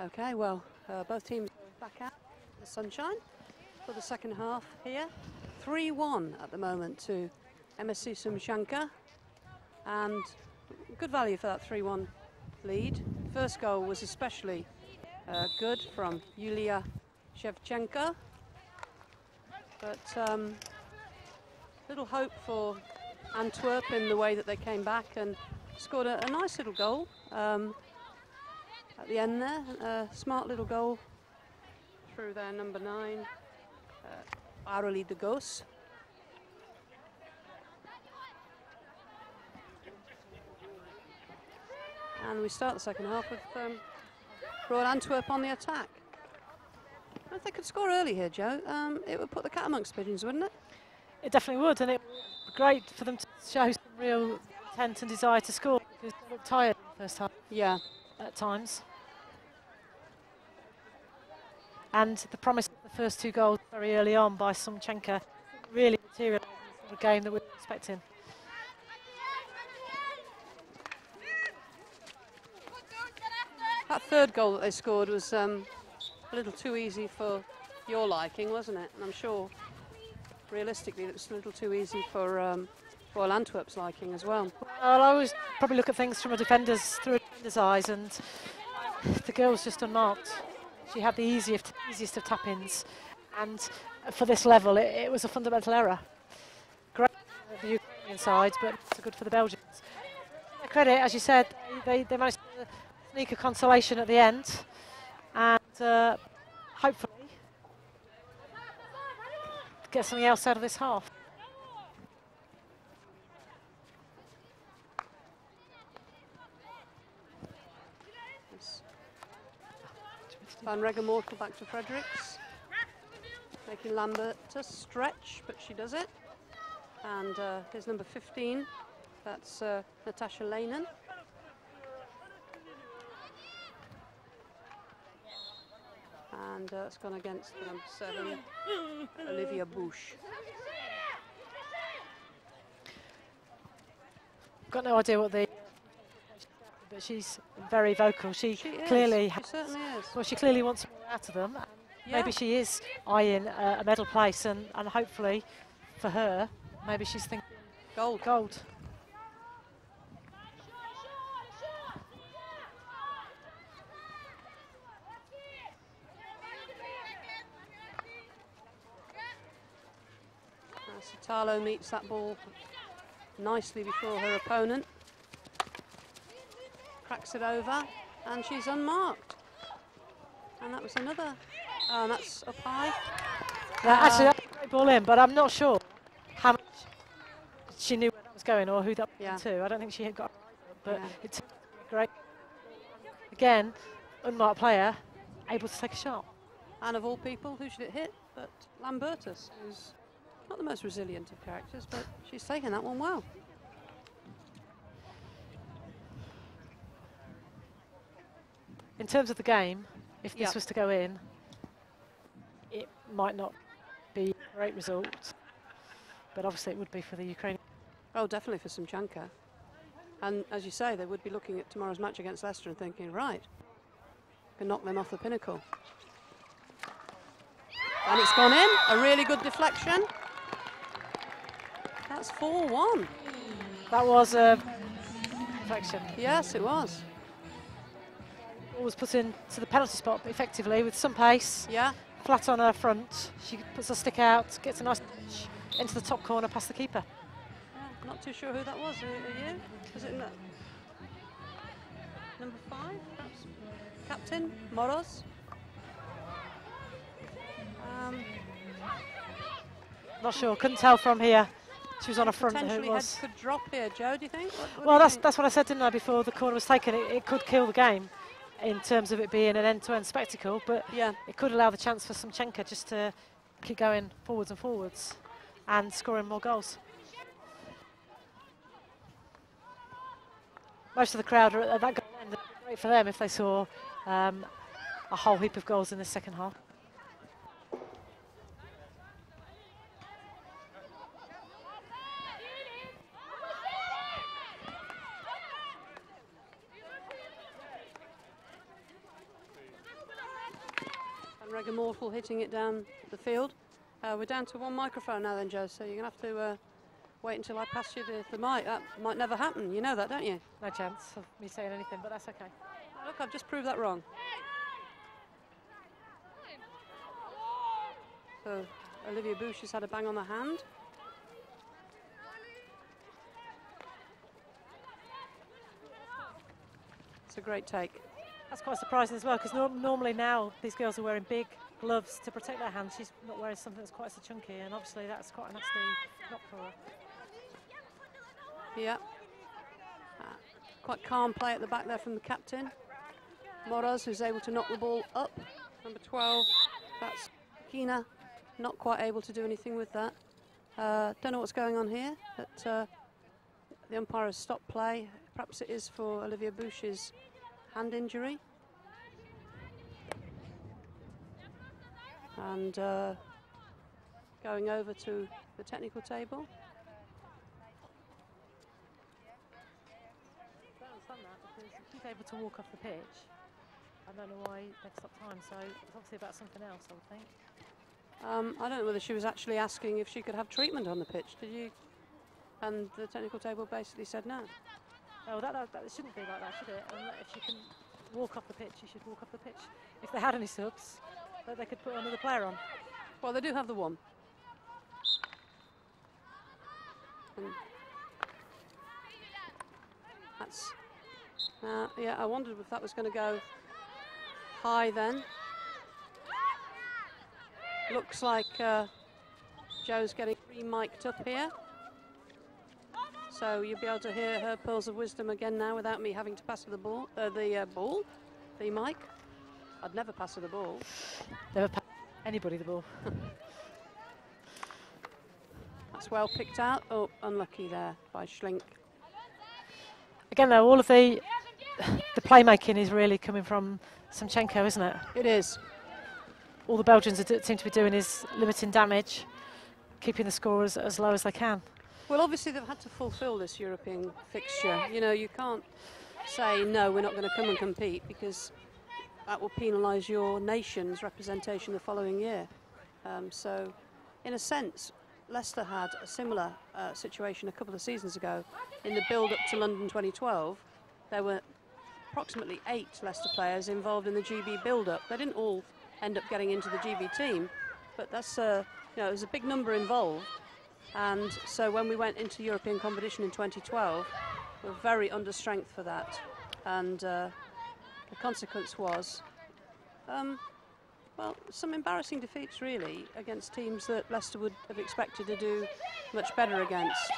Okay, well, both teams are back out the sunshine for the second half here. 3-1 at the moment to MSC Sumchanka, and good value for that 3-1 lead. First goal was especially good from EuroHockey, but little hope for Antwerp in the way that they came back and scored a nice little goal. At the end there, a smart little goal through their number 9, Aroli de Gos. And we start the second half with Royal Antwerp on the attack. If they could score early here, Joe, it would put the cat amongst pigeons, wouldn't it? It definitely would, and it would be great for them to show some real intent and desire to score, because they looked tired in the first half. Yeah. At times. And the promise of the first 2 goals very early on by Sumchanka really materialised the sort of game that we were expecting. That third goal that they scored was a little too easy for your liking, wasn't it? And I'm sure, realistically, it was a little too easy for Royal Antwerp's liking as well. Well, I always probably look at things through a defender's eyes, and the girl's just unmarked. She had the easiest of tap-ins, and for this level, it was a fundamental error. Great for the Ukrainian side, but not so good for the Belgians. To their credit, as you said, they managed to sneak a consolation at the end, and hopefully get something else out of this half. Van Regemortel back to Fredericks, making Lambert to stretch, but she does it. And here's number 15, that's Natasha Lehnen. And it's gone against the number 7, Olivia Bush. Got no idea what the... but she's very vocal. She clearly... She certainly is. Well, she clearly wants more out of them. Yeah. Maybe she is eyeing a medal place, and hopefully for her, maybe she's thinking Gold. Gold. Sitalo meets that ball nicely before her opponent. Cracks it over, and she's unmarked. And that was another. And that's up high. Actually, that's a great ball in, but I'm not sure how much she knew where that was going or who that was to. I don't think she had got it, but it's great. Again, unmarked player, able to take a shot. And of all people, who should it hit? But Lambertus, who's not the most resilient of characters, but she's taken that one well. In terms of the game, if this was to go in, it might not be a great result, but obviously it would be for the Ukrainian. Oh, definitely for Sumchanka. And as you say, they would be looking at tomorrow's match against Leicester and thinking, right, can knock them off the pinnacle. And it's gone in, a really good deflection. That's 4-1. That was a deflection. Yes, it was. Ball was put into the penalty spot effectively with some pace. Yeah. Flat on her front. She puts her stick out, gets a nice touch into the top corner past the keeper. Yeah, not too sure who that was. Are you? Was it number 5, perhaps? Captain Moros? Not sure. Couldn't tell from here. She was on her front. Who it was. Head could drop here, Joe. Do you think? Well, that's what I said, didn't I? Before the corner was taken, it could kill the game in terms of it being an end-to-end spectacle. But it could allow the chance for Sumchanka just to keep going forwards and forwards and scoring more goals. Most of the crowd are at that goal end. It'd be great for them if they saw a whole heap of goals in the second half. Mortal hitting it down the field. We're down to one microphone now then, Joe, so you're going to have to wait until I pass you the mic. That might never happen. You know that, don't you? No chance of me saying anything, but that's okay. Look, I've just proved that wrong. So Olivia Bush has had a bang on the hand. It's a great take. That's quite surprising as well, because normally now these girls are wearing big gloves to protect their hands. She's not wearing something that's quite so chunky, and obviously that's quite a nasty knock for her. Yeah. Quite calm play at the back there from the captain. Moraz, who's able to knock the ball up. Number 12, that's Kina, not quite able to do anything with that. Don't know what's going on here, but the umpire has stopped play. Perhaps it is for Olivia Bush's hand injury. And going over to the technical table. I don't understand that, because if she's able to walk off the pitch, I don't know why they've stopped time, so it's obviously about something else, I would think. I don't know whether she was actually asking if she could have treatment on the pitch, did you? And the technical table basically said no. Oh, that shouldn't be like that, should it? And if she can walk off the pitch, she should walk off the pitch. If they had any subs, that they could put another player on. Well, they do have the one. And that's, yeah, I wondered if that was going to go high then. Looks like Joe's getting re-mic'd up here. So you'll be able to hear her pearls of wisdom again now without me having to pass her the ball, the mic. I'd never pass her the ball. Never pass anybody the ball. That's well picked out. Oh, unlucky there by Schlink. Again, though, all of the playmaking is really coming from Sumchanka, isn't it? It is. all the Belgians seem to be doing is limiting damage, keeping the score as low as they can. Well, obviously they've had to fulfil this European fixture. You know, you can't say, no, we're not going to come and compete, because that will penalise your nation's representation the following year. So, in a sense, Leicester had a similar situation a couple of seasons ago. In the build-up to London 2012, there were approximately 8 Leicester players involved in the GB build-up. They didn't all end up getting into the GB team, but that's, you know, there's a big number involved. And so when we went into European competition in 2012, we were very under strength for that. And the consequence was, well, some embarrassing defeats really against teams that Leicester would have expected to do much better against.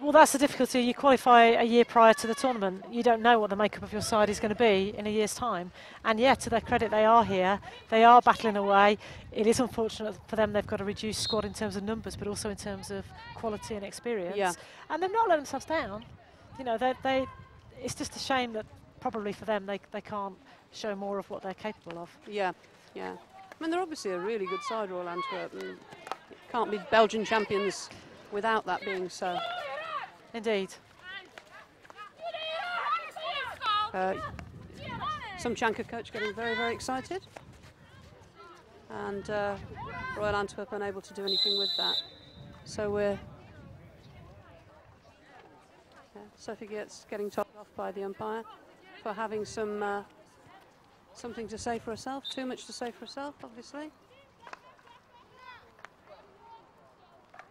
Well, that's the difficulty. You qualify a year prior to the tournament. You don't know what the makeup of your side is going to be in a year's time. And yeah, to their credit, they are here. They are battling away. It is unfortunate for them. They've got a reduced squad in terms of numbers, but also in terms of quality and experience. Yeah. And they've not let themselves down. You know, it's just a shame that probably for them they can't show more of what they're capable of. Yeah, yeah. I mean, they're obviously a really good side, Royal Antwerp, and can't be Belgian champions without that being so. Indeed. Sumchanka coach getting very, very excited. And Royal Antwerp unable to do anything with that. So we're... Sophie getting told off by the umpire for having something to say for herself, too much to say for herself, obviously.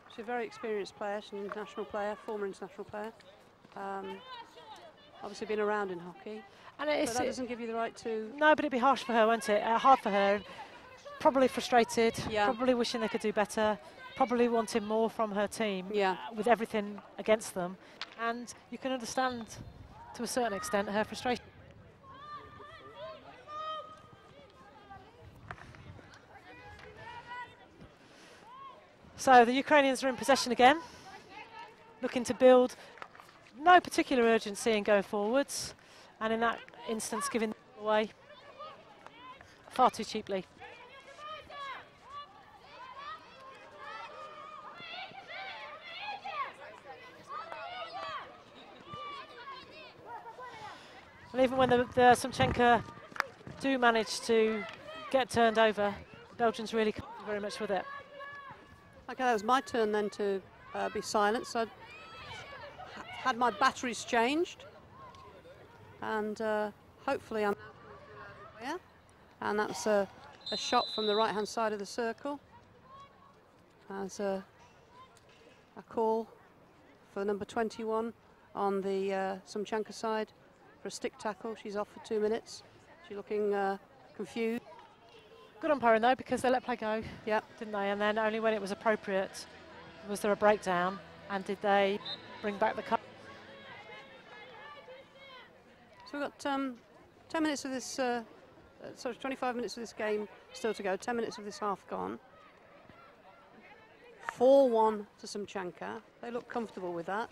She's a very experienced player, she's an international player, former international player. Obviously been around in hockey, and but that doesn't give you the right to... No, but it'd be harsh for her, won't it? Hard for her, probably frustrated, yeah. Probably wishing they could do better, probably wanting more from her team, yeah. With everything against them. And you can understand, to a certain extent, her frustration. So the Ukrainians are in possession again, looking to build no particular urgency in going forwards, and in that instance giving away far too cheaply. And even when the Sumchanka do manage to get turned over, the Belgians really can't do very much with it. Okay, that was my turn then to be silenced. So I'd had my batteries changed, and hopefully I'm here. And that's a shot from the right-hand side of the circle. As a call for number 21 on the Sumchanka side for a stick tackle. She's off for 2 minutes. She's looking confused. Good umpiring though, because they let play go, yep. Didn't they? And then only when it was appropriate was there a breakdown, and did they bring back the cut. So we've got 10 minutes of this, sorry, 25 minutes of this game still to go, 10 minutes of this half gone. 4-1 to Sumchanka. They look comfortable with that.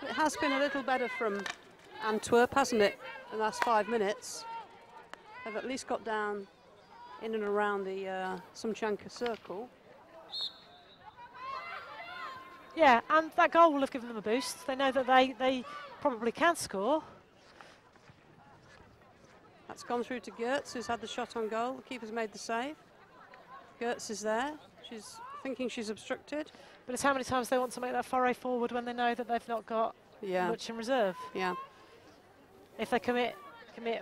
It has been a little better from Antwerp, hasn't it, in the last 5 minutes? They've at least got down in and around the Sumchanka circle. Yeah, and that goal will have given them a boost. They know that they probably can score. That's gone through to Gertz, who's had the shot on goal. The keeper's made the save. Gertz is there. She's thinking she's obstructed. But it's how many times they want to make that foray forward when they know that they've not got much in reserve. Yeah. If they commit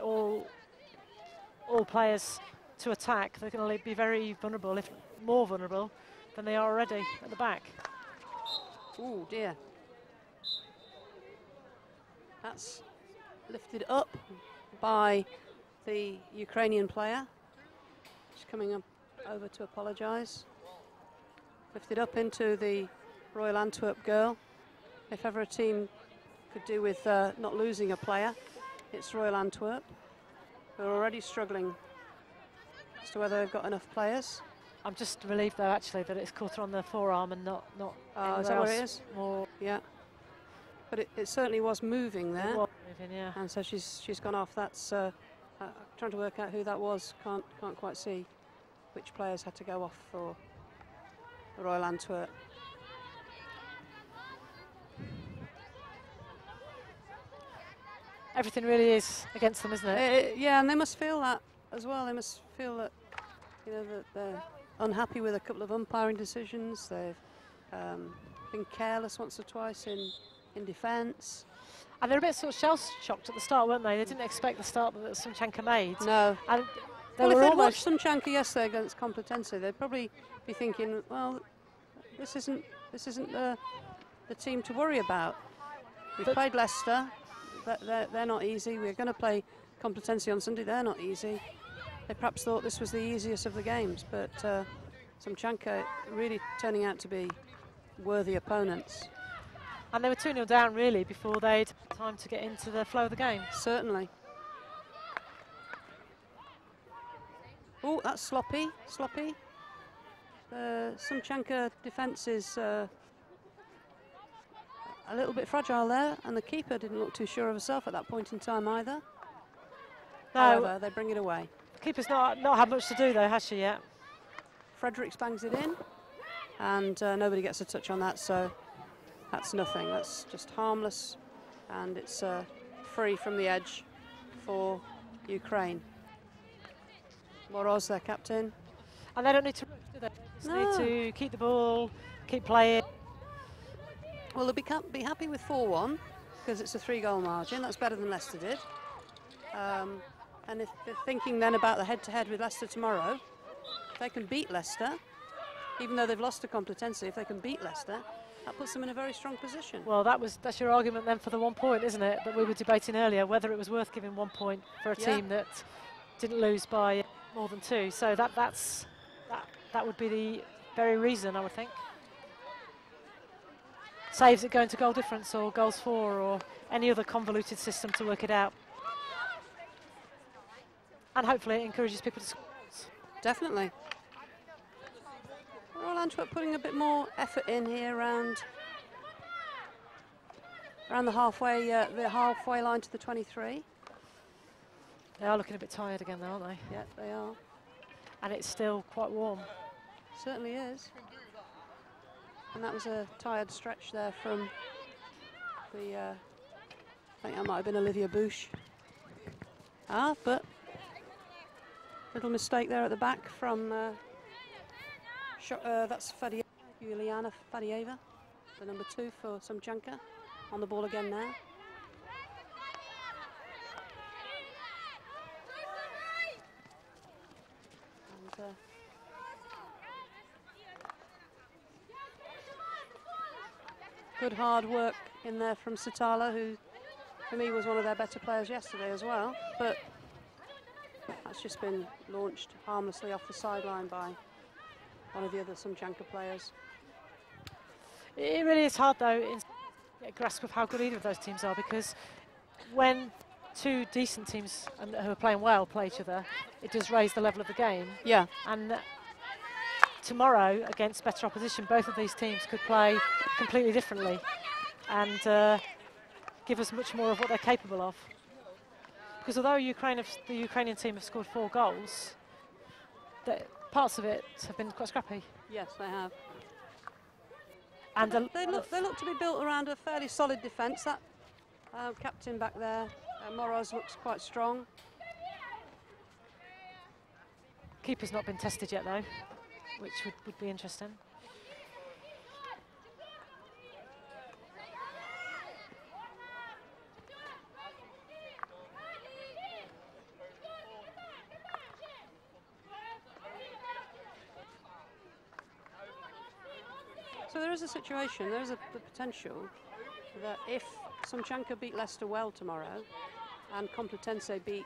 all players to attack, they're going to be very vulnerable, if more vulnerable than they are already at the back. Oh dear. That's lifted up by the Ukrainian player. She's coming up over to apologise. Lifted up into the Royal Antwerp girl. If ever a team could do with not losing a player, it's Royal Antwerp. They're already struggling as to whether they've got enough players. I'm just relieved though actually that it's caught her on the forearm and not is that what it is? More. Yeah. But it certainly was moving there. It was moving, yeah. And so she's gone off. That's Trying to work out who that was. Can't quite see which players had to go off for Royal Antwerp. Everything really is against them, isn't it? Yeah, and they must feel that as well. They must feel that, you know, that they're unhappy with a couple of umpiring decisions. They've been careless once or twice in defence. And they're a bit sort of shell-shocked at the start, weren't they? They didn't expect the start that Sumchanka made. No. And well, if they'd watched Sumchanka yesterday against Complutense, they'd probably be thinking, well, this isn't the team to worry about. We've played Leicester. They're not easy. We're going to play Complutense on Sunday. They're not easy. They perhaps thought this was the easiest of the games, but Sumchanka really turning out to be worthy opponents. And they were 2-0 down, really, before they'd had time to get into the flow of the game. Certainly. Oh, that's sloppy. Sumchanka defence is a little bit fragile there, and the keeper didn't look too sure of herself at that point in time either. No. However, they bring it away. The keeper's not had much to do, though, has she yet? Fredericks bangs it in, and nobody gets a touch on that, so that's nothing. That's just harmless, and it's free from the edge for Ukraine. Moroz, their captain. And they don't need to rush, do they? They just need to keep the ball, keep playing. Well, they'll be happy with 4-1 because it's a 3-goal margin. That's better than Leicester did. And if they're thinking then about the head-to-head with Leicester tomorrow, if they can beat Leicester, even though they've lost to Complutense, if they can beat Leicester, that puts them in a very strong position. Well, that's your argument then for the 1 point, isn't it? That we were debating earlier, whether it was worth giving 1 point for a team that didn't lose by more than 2. So that would be the very reason, I would think. Saves it going to goal difference or goals for or any other convoluted system to work it out. And hopefully it encourages people to score goals. Definitely. Royal Antwerp putting a bit more effort in here around the halfway line to the 23. They are looking a bit tired again, though, aren't they? Yeah, they are. And it's still quite warm. Certainly is. And that was a tired stretch there from the, I think that might have been Olivia Bush. But little mistake there at the back from, that's Juliana Fadieva, the number 2 for Sumchanka, on the ball again now. And, good hard work in there from Satala, who for me was one of their better players yesterday as well, but that's just been launched harmlessly off the sideline by one of the other Sumchanka players. It really is hard, though, to get a grasp of how good either of those teams are, because when 2 decent teams who are playing well play each other, it does raise the level of the game. Yeah. And tomorrow, against better opposition, both of these teams could play completely differently and give us much more of what they're capable of. Because although the Ukrainian team have scored 4 goals, parts of it have been quite scrappy. Yes, they have. And they look to be built around a fairly solid defence. That captain back there, Moroz, looks quite strong. Keeper's not been tested yet, though, which would be interesting. So there is a situation, there is the potential that if Sumchanka beat Leicester well tomorrow and Complutense beat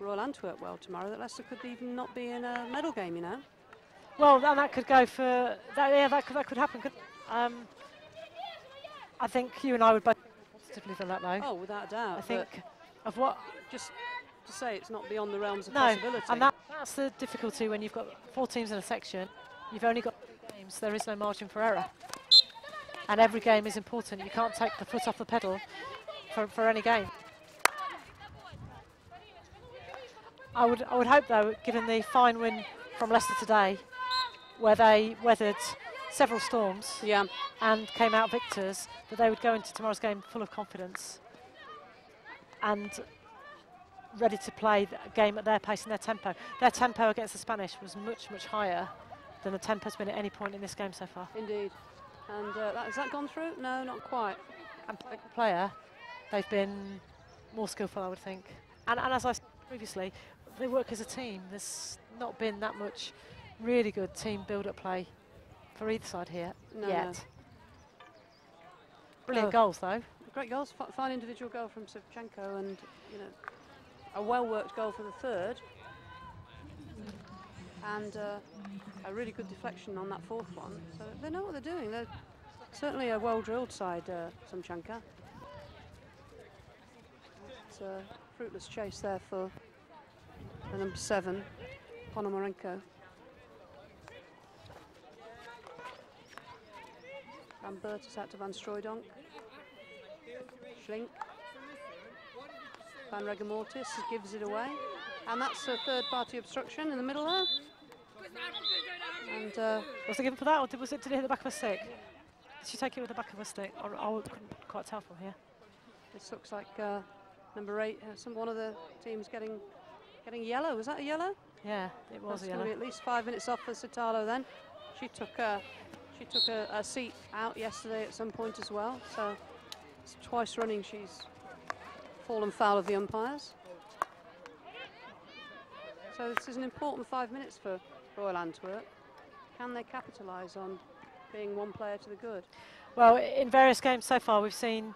Royal Antwerp well tomorrow, that Leicester could even not be in a medal game, you know. Well, and that could go for that. Yeah, that could happen. I think you and I would both positively for that, though. Oh, without a doubt. I think of what just to say it's not beyond the realms of no, possibility. and that's the difficulty when you've got 4 teams in a section. You've only got 3 games. There is no margin for error, and every game is important. You can't take the foot off the pedal for any game. I would hope, though, given the fine win from Leicester today, where they weathered several storms and came out victors, that they would go into tomorrow's game full of confidence and ready to play the game at their pace and their tempo. Their tempo against the Spanish was much, much higher than the tempo's been at any point in this game so far. Indeed. And has that gone through? No, not quite. And player, they've been more skillful, I would think. And as I said previously, they work as a team. There's not been that much really good team build-up play for either side here yet. No. Brilliant goals, though. Great goals. Fine individual goal from Sumchanka, and a well-worked goal for the third, and a really good deflection on that fourth one. So they know what they're doing. They're certainly a well-drilled side, Sumchanka. It's a fruitless chase there for the number 7, Ponomarenko. Van Bertus out to Van Strooydonk. Schlink. Van Regemortis gives it away. And that's a third-party obstruction in the middle there. And was it given for that, or did it hit the back of a stick? Did she take it with the back of a stick? I couldn't quite tell from here. This looks like number 8, one of the teams getting yellow. Was that a yellow? Yeah, it was a yellow. Going to be at least 5 minutes off for Sitalo then. She took a seat out yesterday at some point as well. So it's twice running she's fallen foul of the umpires. So this is an important 5 minutes for Royal Antwerp. Can they capitalise on being one player to the good? Well, in various games so far, we've seen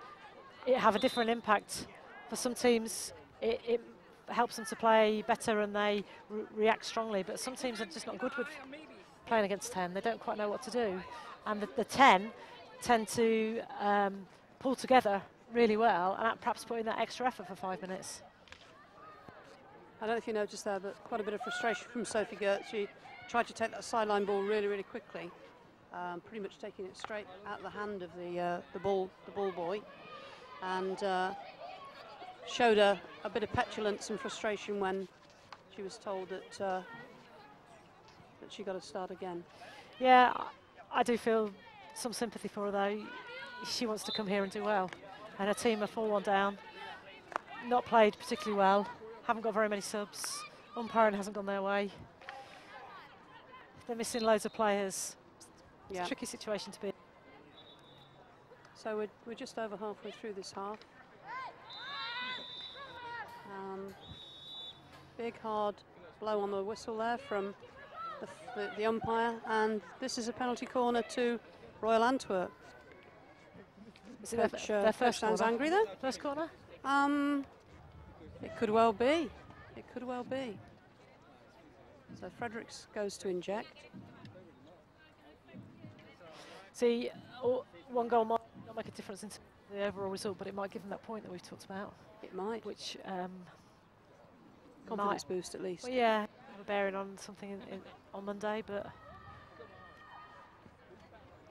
it have a different impact. For some teams, it helps them to play better and they react strongly, but some teams are just not good with playing against 10. They don't quite know what to do. And the 10 tend to pull together really well and perhaps put in that extra effort for 5 minutes. I don't know if you noticed there, but quite a bit of frustration from Sophie Gertz. She tried to take that sideline ball really, really quickly, pretty much taking it straight out of the hand of the ball boy, and showed a bit of petulance and frustration when she was told that she got to start again. Yeah, I do feel some sympathy for her though. She wants to come here and do well, and her team are 4-1 down, not played particularly well. Haven't got very many subs. Umpiring hasn't gone their way. They're missing loads of players. It's a tricky situation to be in. So we're just over halfway through this half. Big hard blow on the whistle there from the umpire, and this is a penalty corner to Royal Antwerp. Is it their first sounds corner? Angry there. First corner? It could well be. It could well be. So Fredericks goes to inject. See, one goal might not make a difference in the overall result, but it might give them that point that we've talked about. It might. Which confidence boost at least. Well, yeah, have a bearing on something on Monday, but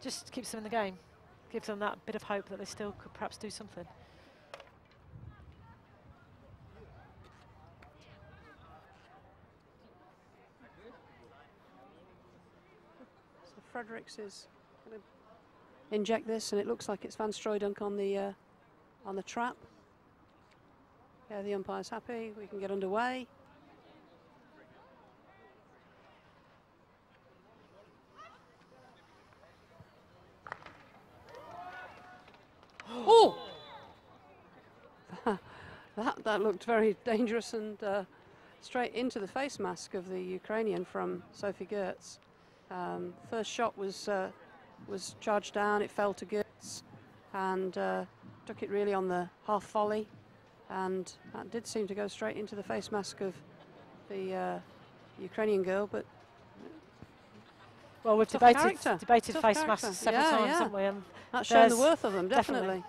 just keeps them in the game. Gives them that bit of hope that they still could perhaps do something. Fredericks is going to inject this, and it looks like it's Van Strooydonk on the trap. Yeah, the umpire's happy. We can get underway. Oh! that looked very dangerous and straight into the face mask of the Ukrainian from Sophie Gertz. First shot was charged down, it fell to Gertz and took it really on the half volley, and that did seem to go straight into the face mask of the Ukrainian girl. But well, we've debated face masks several times, haven't we? And that's shown the worth of them, definitely.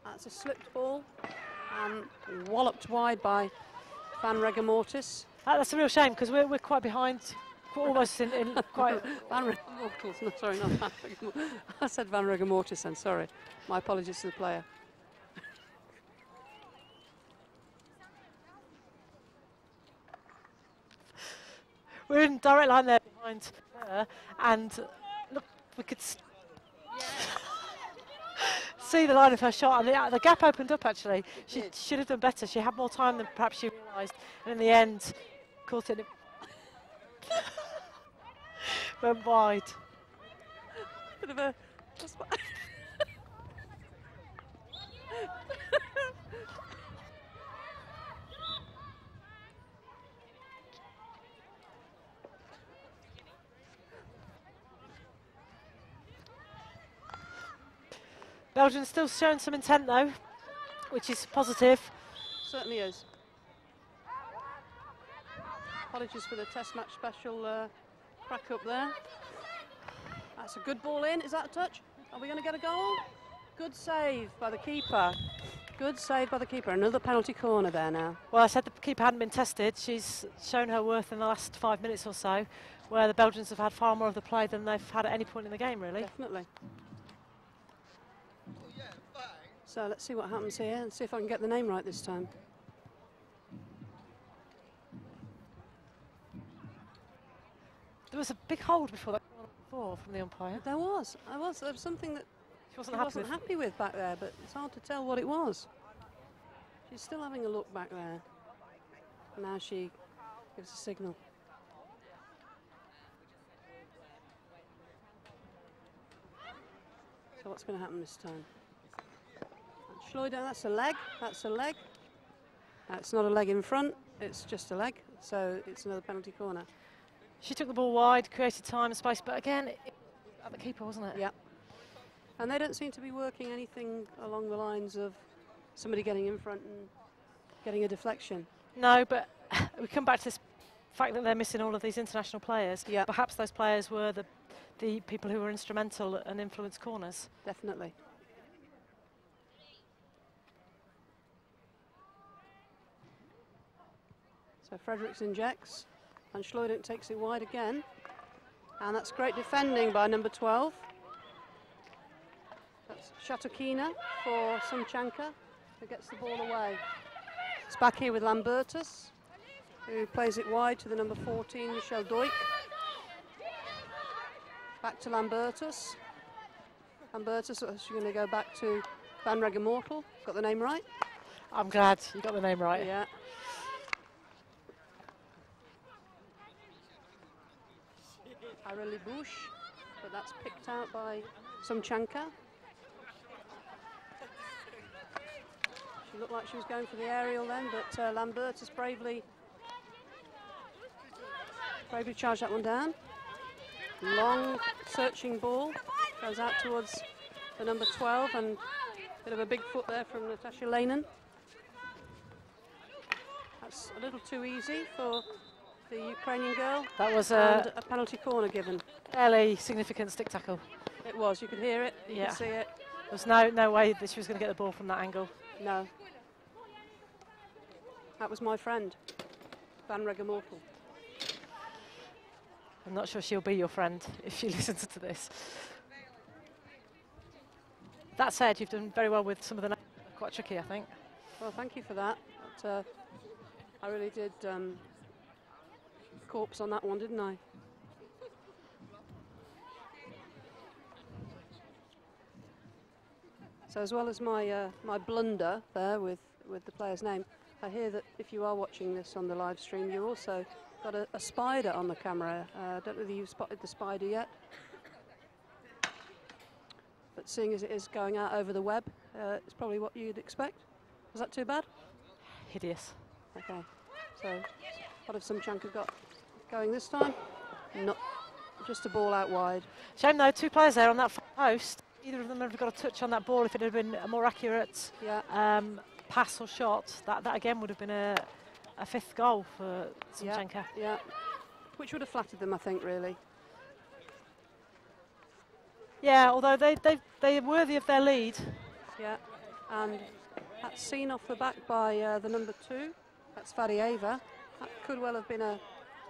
That's a slipped ball and walloped wide by Van Regemortis. That's a real shame because we're quite behind, almost in quite. Van Regemortis, no, sorry, not Van Regemortis. I said Van Regemortis then, sorry. My apologies to the player. we're in direct line there behind her, and look, we could see the line of her shot, and the gap opened up actually. She should have done better. She had more time than perhaps she realised, and in the end, caught it. Went wide. Bit of a. Belgium's still showing some intent though, which is positive. Certainly is. Apologies for the test match special crack up there. That's a good ball in. Is that a touch? Are we going to get a goal? Good save by the keeper. Good save by the keeper. Another penalty corner there now. Well, I said the keeper hadn't been tested. She's shown her worth in the last 5 minutes or so, where the Belgians have had far more of the play than they've had at any point in the game, really. Definitely. So let's see what happens here and see if I can get the name right this time. There was a big hold before that from the umpire. There was something that she wasn't happy with back there, but it's hard to tell what it was. She's still having a look back there. Now she gives a signal. So what's going to happen this time? Schleuder, that's a leg. That's a leg. That's not a leg in front. It's just a leg. So it's another penalty corner. She took the ball wide, created time and space, but again, at the keeper, wasn't it? Yeah. And they don't seem to be working anything along the lines of somebody getting in front and getting a deflection. No, but we come back to this fact that they're missing all of these international players. Yeah. Perhaps those players were the people who were instrumental and influenced corners. Definitely. So Fredericks injects, and Schleuder takes it wide again. And that's great defending by number 12. That's Shatokina for Sumchanka, who gets the ball away. It's back here with Lambertus, who plays it wide to the number 14, Michel Doik. Back to Lambertus. Lambertus is going to go back to Van Regemortel. Got the name right? I'm glad you got the name right. Yeah. Areli Bush, but that's picked out by Sumchanka. She looked like she was going for the aerial then, but Lambertus bravely charged that one down. Long searching ball goes out towards the number 12, and a bit of a big foot there from Natasha Lehnen. That's a little too easy for the Ukrainian girl. That was a penalty corner given. Fairly significant stick tackle. It was. You could hear it. You could see it. There's no way that she was going to get the ball from that angle. No. That was my friend, Van Regemortel. I'm not sure she'll be your friend if she listens to this. That said, you've done very well with some of the names. Quite tricky, I think. Well, thank you for that. But, I really did corpse on that one, didn't I? So as well as my my blunder there with the player's name, I hear that if you are watching this on the live stream, you also got a spider on the camera. I don't know whether you've spotted the spider yet. But seeing as it is going out over the web, it's probably what you'd expect. Was that too bad? Hideous. Okay. So what have Sumchanka got going this time? Not just a ball out wide. Shame though, two players there on that post. Either of them would have got a touch on that ball if it had been a more accurate pass or shot. That again would have been a fifth goal for Sumchanka. Yeah, which would have flattered them, I think, really. Yeah, although they are worthy of their lead. Yeah, and that's seen off the back by the number 2. That's Varieva. That could well have been a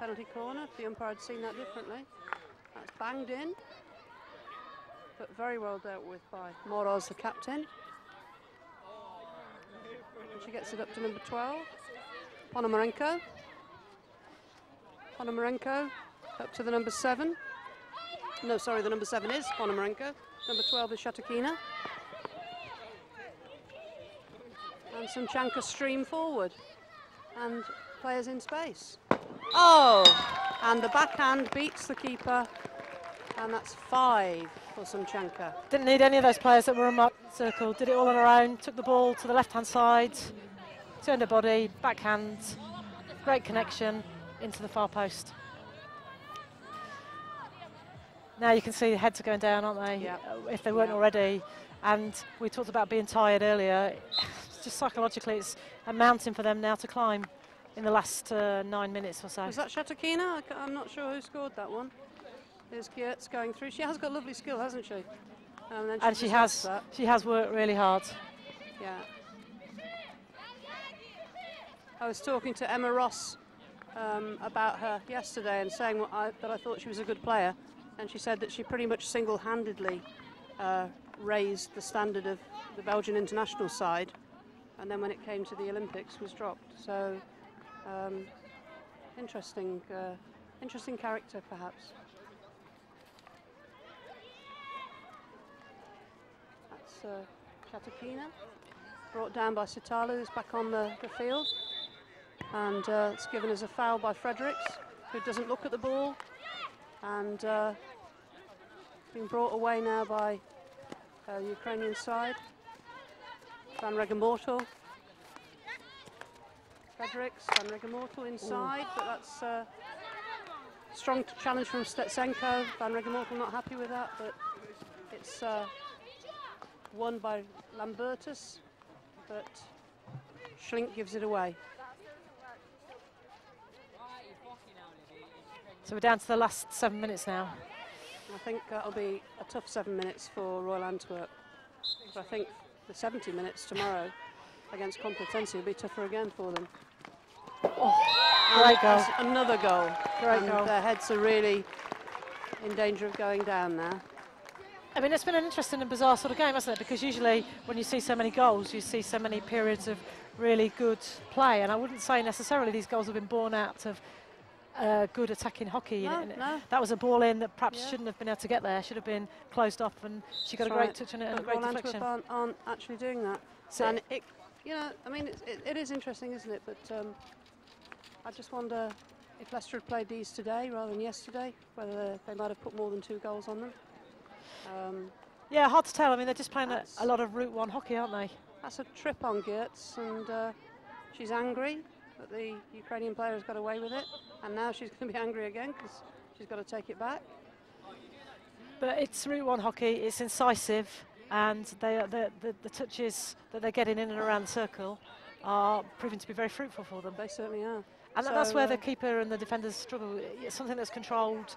penalty corner if the umpire had seen that differently. That's banged in, but very well dealt with by Moroz, the captain. And she gets it up to number 12, Ponomarenko. Ponomarenko up to the number 7. No, sorry, the number 7 is Ponomarenko. Number 12 is Shatakina. And Sumchanka stream forward. And players in space. Oh! And the backhand beats the keeper. And that's 5 for Sumchanka. Didn't need any of those players that were in the circle. Did it all on her own. Took the ball to the left-hand side. Turned her body, backhand. Great connection into the far post. Now you can see the heads are going down, aren't they? Yep. If they weren't already. And we talked about being tired earlier. Just psychologically, it's a mountain for them now to climb in the last 9 minutes or so. Was that Shatakina? I'm not sure who scored that one. There's Geertz going through. She has got lovely skill, hasn't she? And she has worked really hard. Yeah. I was talking to Emma Ross about her yesterday and saying that I thought she was a good player, and she said that she pretty much single-handedly raised the standard of the Belgian international side, and then when it came to the Olympics was dropped. So interesting character perhaps. That's Shatakina, brought down by Sitalu, who's back on the field, and it's given as a foul by Fredericks, who doesn't look at the ball, and being brought away now by the Ukrainian side. Van Regemortel. Fredericks, Van Regemortel inside, but that's a strong challenge from Stetsenko. Van Regemortel not happy with that, but it's won by Lambertus, but Schlink gives it away. So we're down to the last 7 minutes now. I think that'll be a tough 7 minutes for Royal Antwerp. But I think the 70 minutes tomorrow against Complutense will be tougher again for them. Oh, great goal. Another goal. Great goal. Their heads are really in danger of going down now. I mean, it's been an interesting and bizarre sort of game, hasn't it? Because usually when you see so many goals, you see so many periods of really good play. And I wouldn't say necessarily these goals have been born out of good attacking hockey. No. That was a ball in that perhaps shouldn't have been able to get there, should have been closed off, and she got a great touch on it and a great deflection. Antwerp aren't actually doing that. So and it, you know, I mean, it is interesting, isn't it? But I just wonder if Leicester had played these today rather than yesterday, whether they might have put more than 2 goals on them. Yeah, hard to tell. I mean, they're just playing a lot of Route 1 hockey, aren't they? That's a trip on Geertz, and she's angry that the Ukrainian player has got away with it, and now she's going to be angry again because she's got to take it back. But it's Route 1 hockey, it's incisive, and the touches that they're getting in and around the circle are proving to be very fruitful for them. They certainly are. And that's where the keeper and the defenders struggle. It's something that's controlled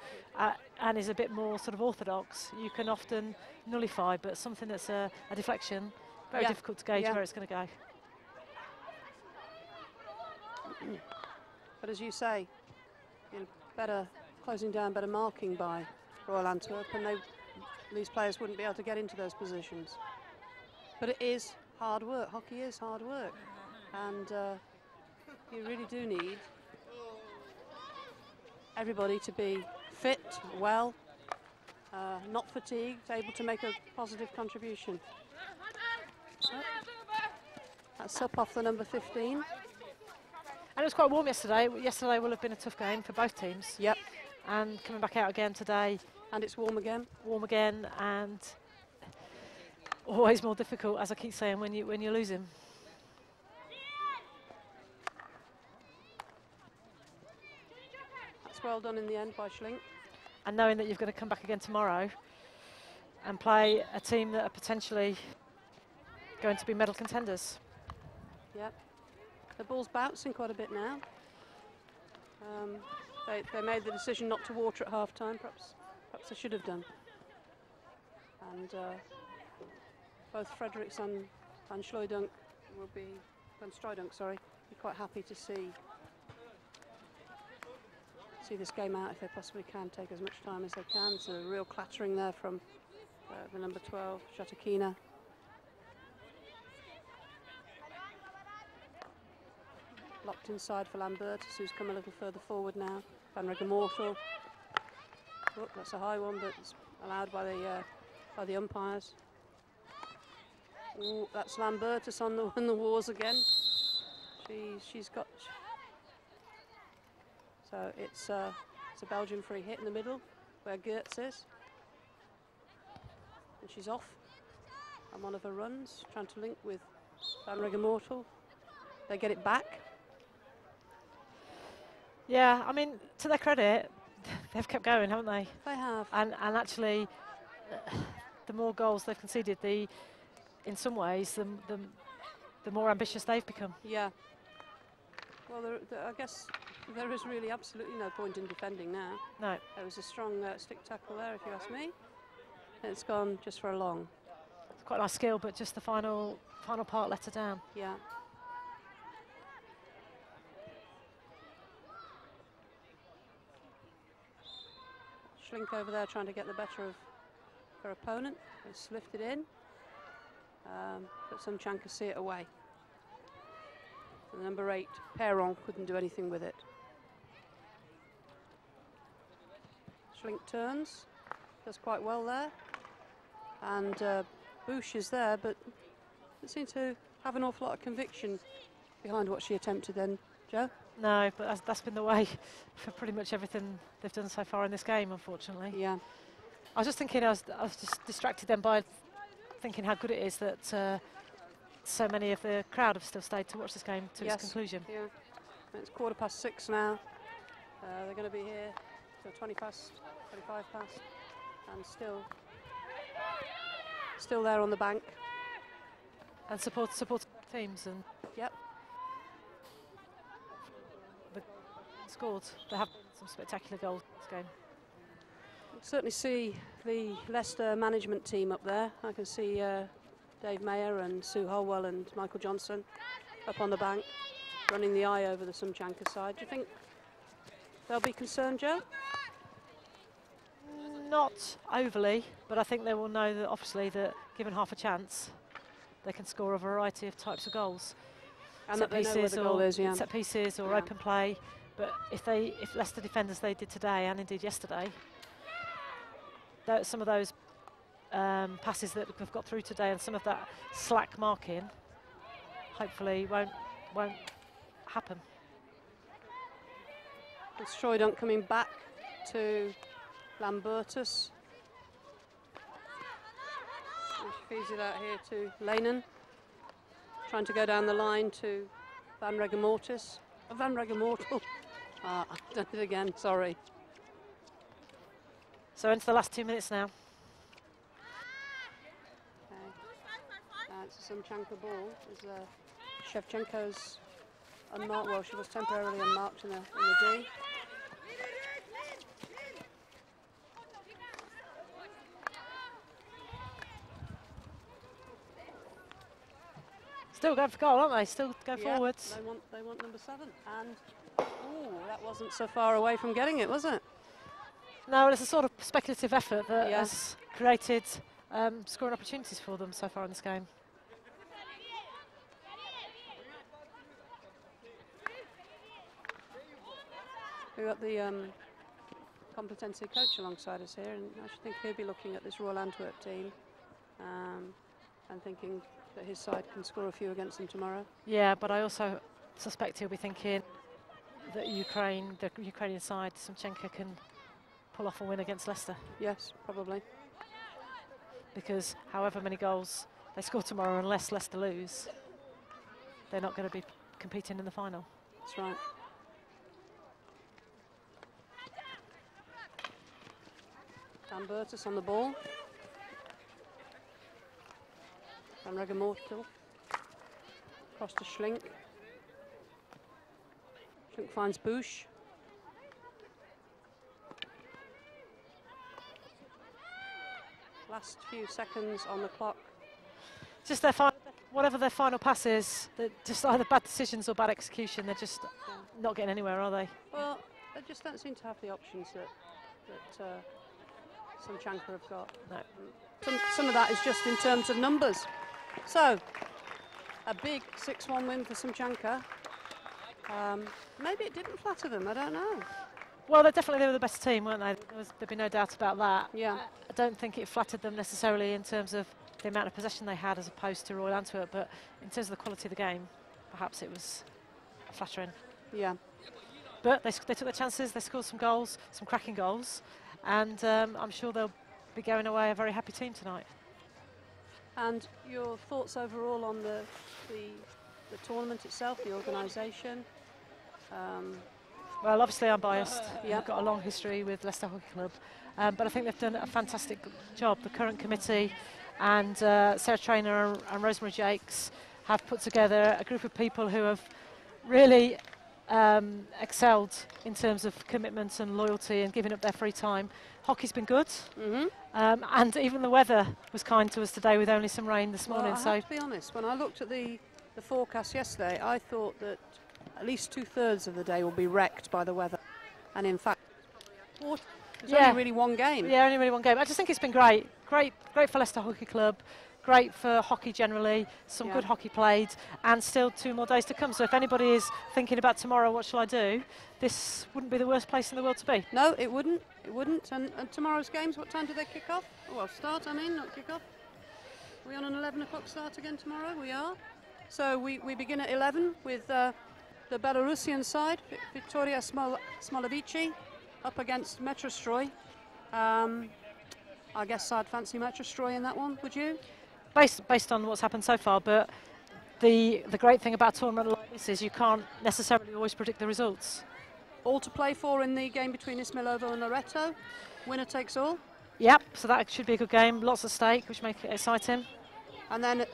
and is a bit more sort of orthodox. You can often nullify, but something that's a deflection, very difficult to gauge where it's going to go. But as you say, better closing down, better marking by Royal Antwerp, and these players wouldn't be able to get into those positions. But it is hard work. Hockey is hard work, and you really do need everybody to be fit, well, not fatigued, able to make a positive contribution. That's up off the number 15. And it was quite warm yesterday. Yesterday will have been a tough game for both teams. Yep. And coming back out again today. And it's warm again. Warm again, and always more difficult, as I keep saying, when you're losing. That's well done in the end by Schlink. And knowing that you've got to come back again tomorrow and play a team that are potentially going to be medal contenders. Yep. The ball's bouncing quite a bit now. They made the decision not to water at half-time. Perhaps they should have done. And both Fredericks and Van Strooydonk will be quite happy to see this game out if they possibly can, take as much time as they can. So a real clattering there from the number 12, Shatakina. Blocked inside for Lambertus, who's come a little further forward now. Van Regemortel. Oh, that's a high one, but it's allowed by the umpires. Ooh, that's Lambertus on the wars again. She's got. So it's a Belgian free hit in the middle where Geertz is, and she's off. And one of her runs, trying to link with Van Regemortel. They get it back. Yeah, I mean, to their credit, they've kept going, haven't they? They have. And actually, the more goals they've conceded, in some ways, the more ambitious they've become. Yeah. Well, I guess there is really absolutely no point in defending now. No. There was a strong stick tackle there, if you ask me. And it's gone just for a long. It's quite a nice skill, but just the final part let her down. Yeah. Schlink over there trying to get the better of her opponent. It's lifted in, but Sumchanka see it away. And number 8, Perron, couldn't do anything with it. Schlink turns, does quite well there. And Bush is there, but doesn't seem to have an awful lot of conviction behind what she attempted then, Joe. No, but that's been the way for pretty much everything they've done so far in this game, unfortunately. Yeah. I was just thinking, I was just distracted then by thinking how good it is that so many of the crowd have still stayed to watch this game to its conclusion. Yeah. It's 6:15 now. They're going to be here till 25 past, and still there on the bank. And support teams and. Yep. Scored. There have been some spectacular goals this game. You can certainly see the Leicester management team up there. I can see Dave Mayer and Sue Holwell and Michael Johnson up on the bank, running the eye over the Sumchanka side. Do you think they'll be concerned, Joe? Not overly, but I think they will know that obviously that given half a chance, they can score a variety of types of goals. And that they know where the goal is, yeah. Set pieces or open play. But if Leicester defend as they did today and indeed yesterday, some of those passes that we've got through today and some of that slack marking, hopefully won't happen. It's Streudunk coming back to Lambertus. And she feeds it out here to Lehnen, trying to go down the line to Van Regemortel. I've done it again, sorry. So into the last 2 minutes now. Okay. It's a Sumchanka ball. Shevchenko's unmarked. Well, she was temporarily unmarked in the D. Still going for goal, aren't they? Still go forwards. They want number 7. And ooh, that wasn't so far away from getting it, was it? No, it's a sort of speculative effort that has created scoring opportunities for them so far in this game. We've got the competency coach alongside us here, and I should think he'll be looking at this Royal Antwerp team and thinking that his side can score a few against them tomorrow. Yeah, but I also suspect he'll be thinking that the Ukrainian side, Sumchanka, can pull off a win against Leicester. Yes, probably. Because however many goals they score tomorrow, unless Leicester lose, they're not going to be competing in the final. That's right. Lambertus on the ball. Van Regemortel. Across to Schlink. Schlink finds Bush. Last few seconds on the clock. Just whatever their final pass is, just either bad decisions or bad execution. They're just not getting anywhere, are they? Well, they just don't seem to have the options that Sumchanka have got. No. Some of that is just in terms of numbers. So, a big 6-1 win for Sumchanka. Maybe it didn't flatter them, I don't know. Well, they were the best team, weren't they? There'd be no doubt about that. Yeah. I don't think it flattered them necessarily in terms of the amount of possession they had as opposed to Royal Antwerp, but in terms of the quality of the game, perhaps it was flattering. Yeah. But they took their chances, they scored some goals, some cracking goals, and I'm sure they'll be going away a very happy team tonight. And your thoughts overall on the tournament itself, the organisation? Well, obviously I'm biased. Yeah. I've got a long history with Leicester Hockey Club, but I think they've done a fantastic job. The current committee and Sarah Traynor and Rosemary Jakes have put together a group of people who have really excelled in terms of commitment and loyalty and giving up their free time. Hockey's been good, and even the weather was kind to us today with only some rain this morning. Well, I have to be honest, when I looked at the forecast yesterday, I thought that at least 2/3 of the day will be wrecked by the weather, and in fact, there's only really one game. Yeah, only really one game. I just think it's been great for Leicester Hockey Club, great for hockey generally, some good hockey played, and still 2 more days to come. So if anybody is thinking about tomorrow, what shall I do, this wouldn't be the worst place in the world to be. No, it wouldn't. It wouldn't. And tomorrow's games, what time do they kick off? Well, start, I mean, not kick off. Are we on an 11 o'clock start again tomorrow? We are. So we begin at 11 with the Belarusian side, Victoria Smolovici, up against Metrostroy. I guess I'd fancy Metrostroy in that one, would you? Based on what's happened so far, but the great thing about a tournament like this is you can't necessarily always predict the results. All to play for in the game between Ismailovo and Loreto. Winner takes all. Yep, so that should be a good game. Lots at stake, which make it exciting. And then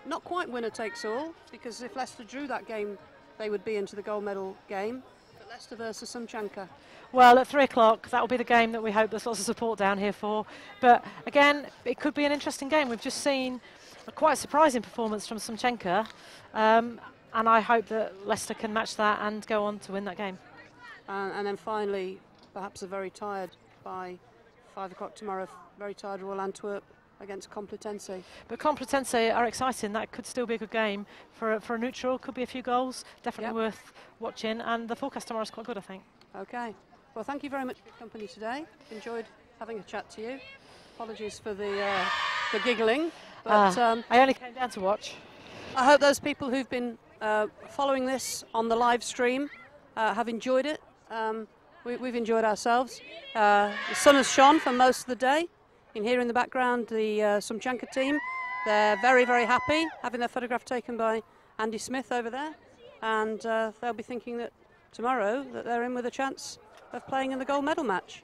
not quite winner takes all, because if Leicester drew that game, they would be into the gold medal game. But Leicester versus Sumchanka. Well, at 3 o'clock, that will be the game that we hope there's lots of support down here for. But again, it could be an interesting game. We've just seen a quite surprising performance from Sumchanka, and I hope that Leicester can match that and go on to win that game. And then finally, perhaps a very tired by 5 o'clock tomorrow, very tired Royal Antwerp against Complutense. But Complutense are exciting. That could still be a good game for a neutral. Could be a few goals. Definitely worth watching. And the forecast tomorrow is quite good, I think. Okay. Well, thank you very much for your company today. Enjoyed having a chat to you. Apologies for the giggling, but I only came down to watch. I hope those people who've been following this on the live stream have enjoyed it. We've enjoyed ourselves. The sun has shone for most of the day. You can hear in the background the Sumchanka team. They're very, very happy having their photograph taken by Andy Smith over there, and they'll be thinking that tomorrow that they're in with a chance of playing in the gold medal match.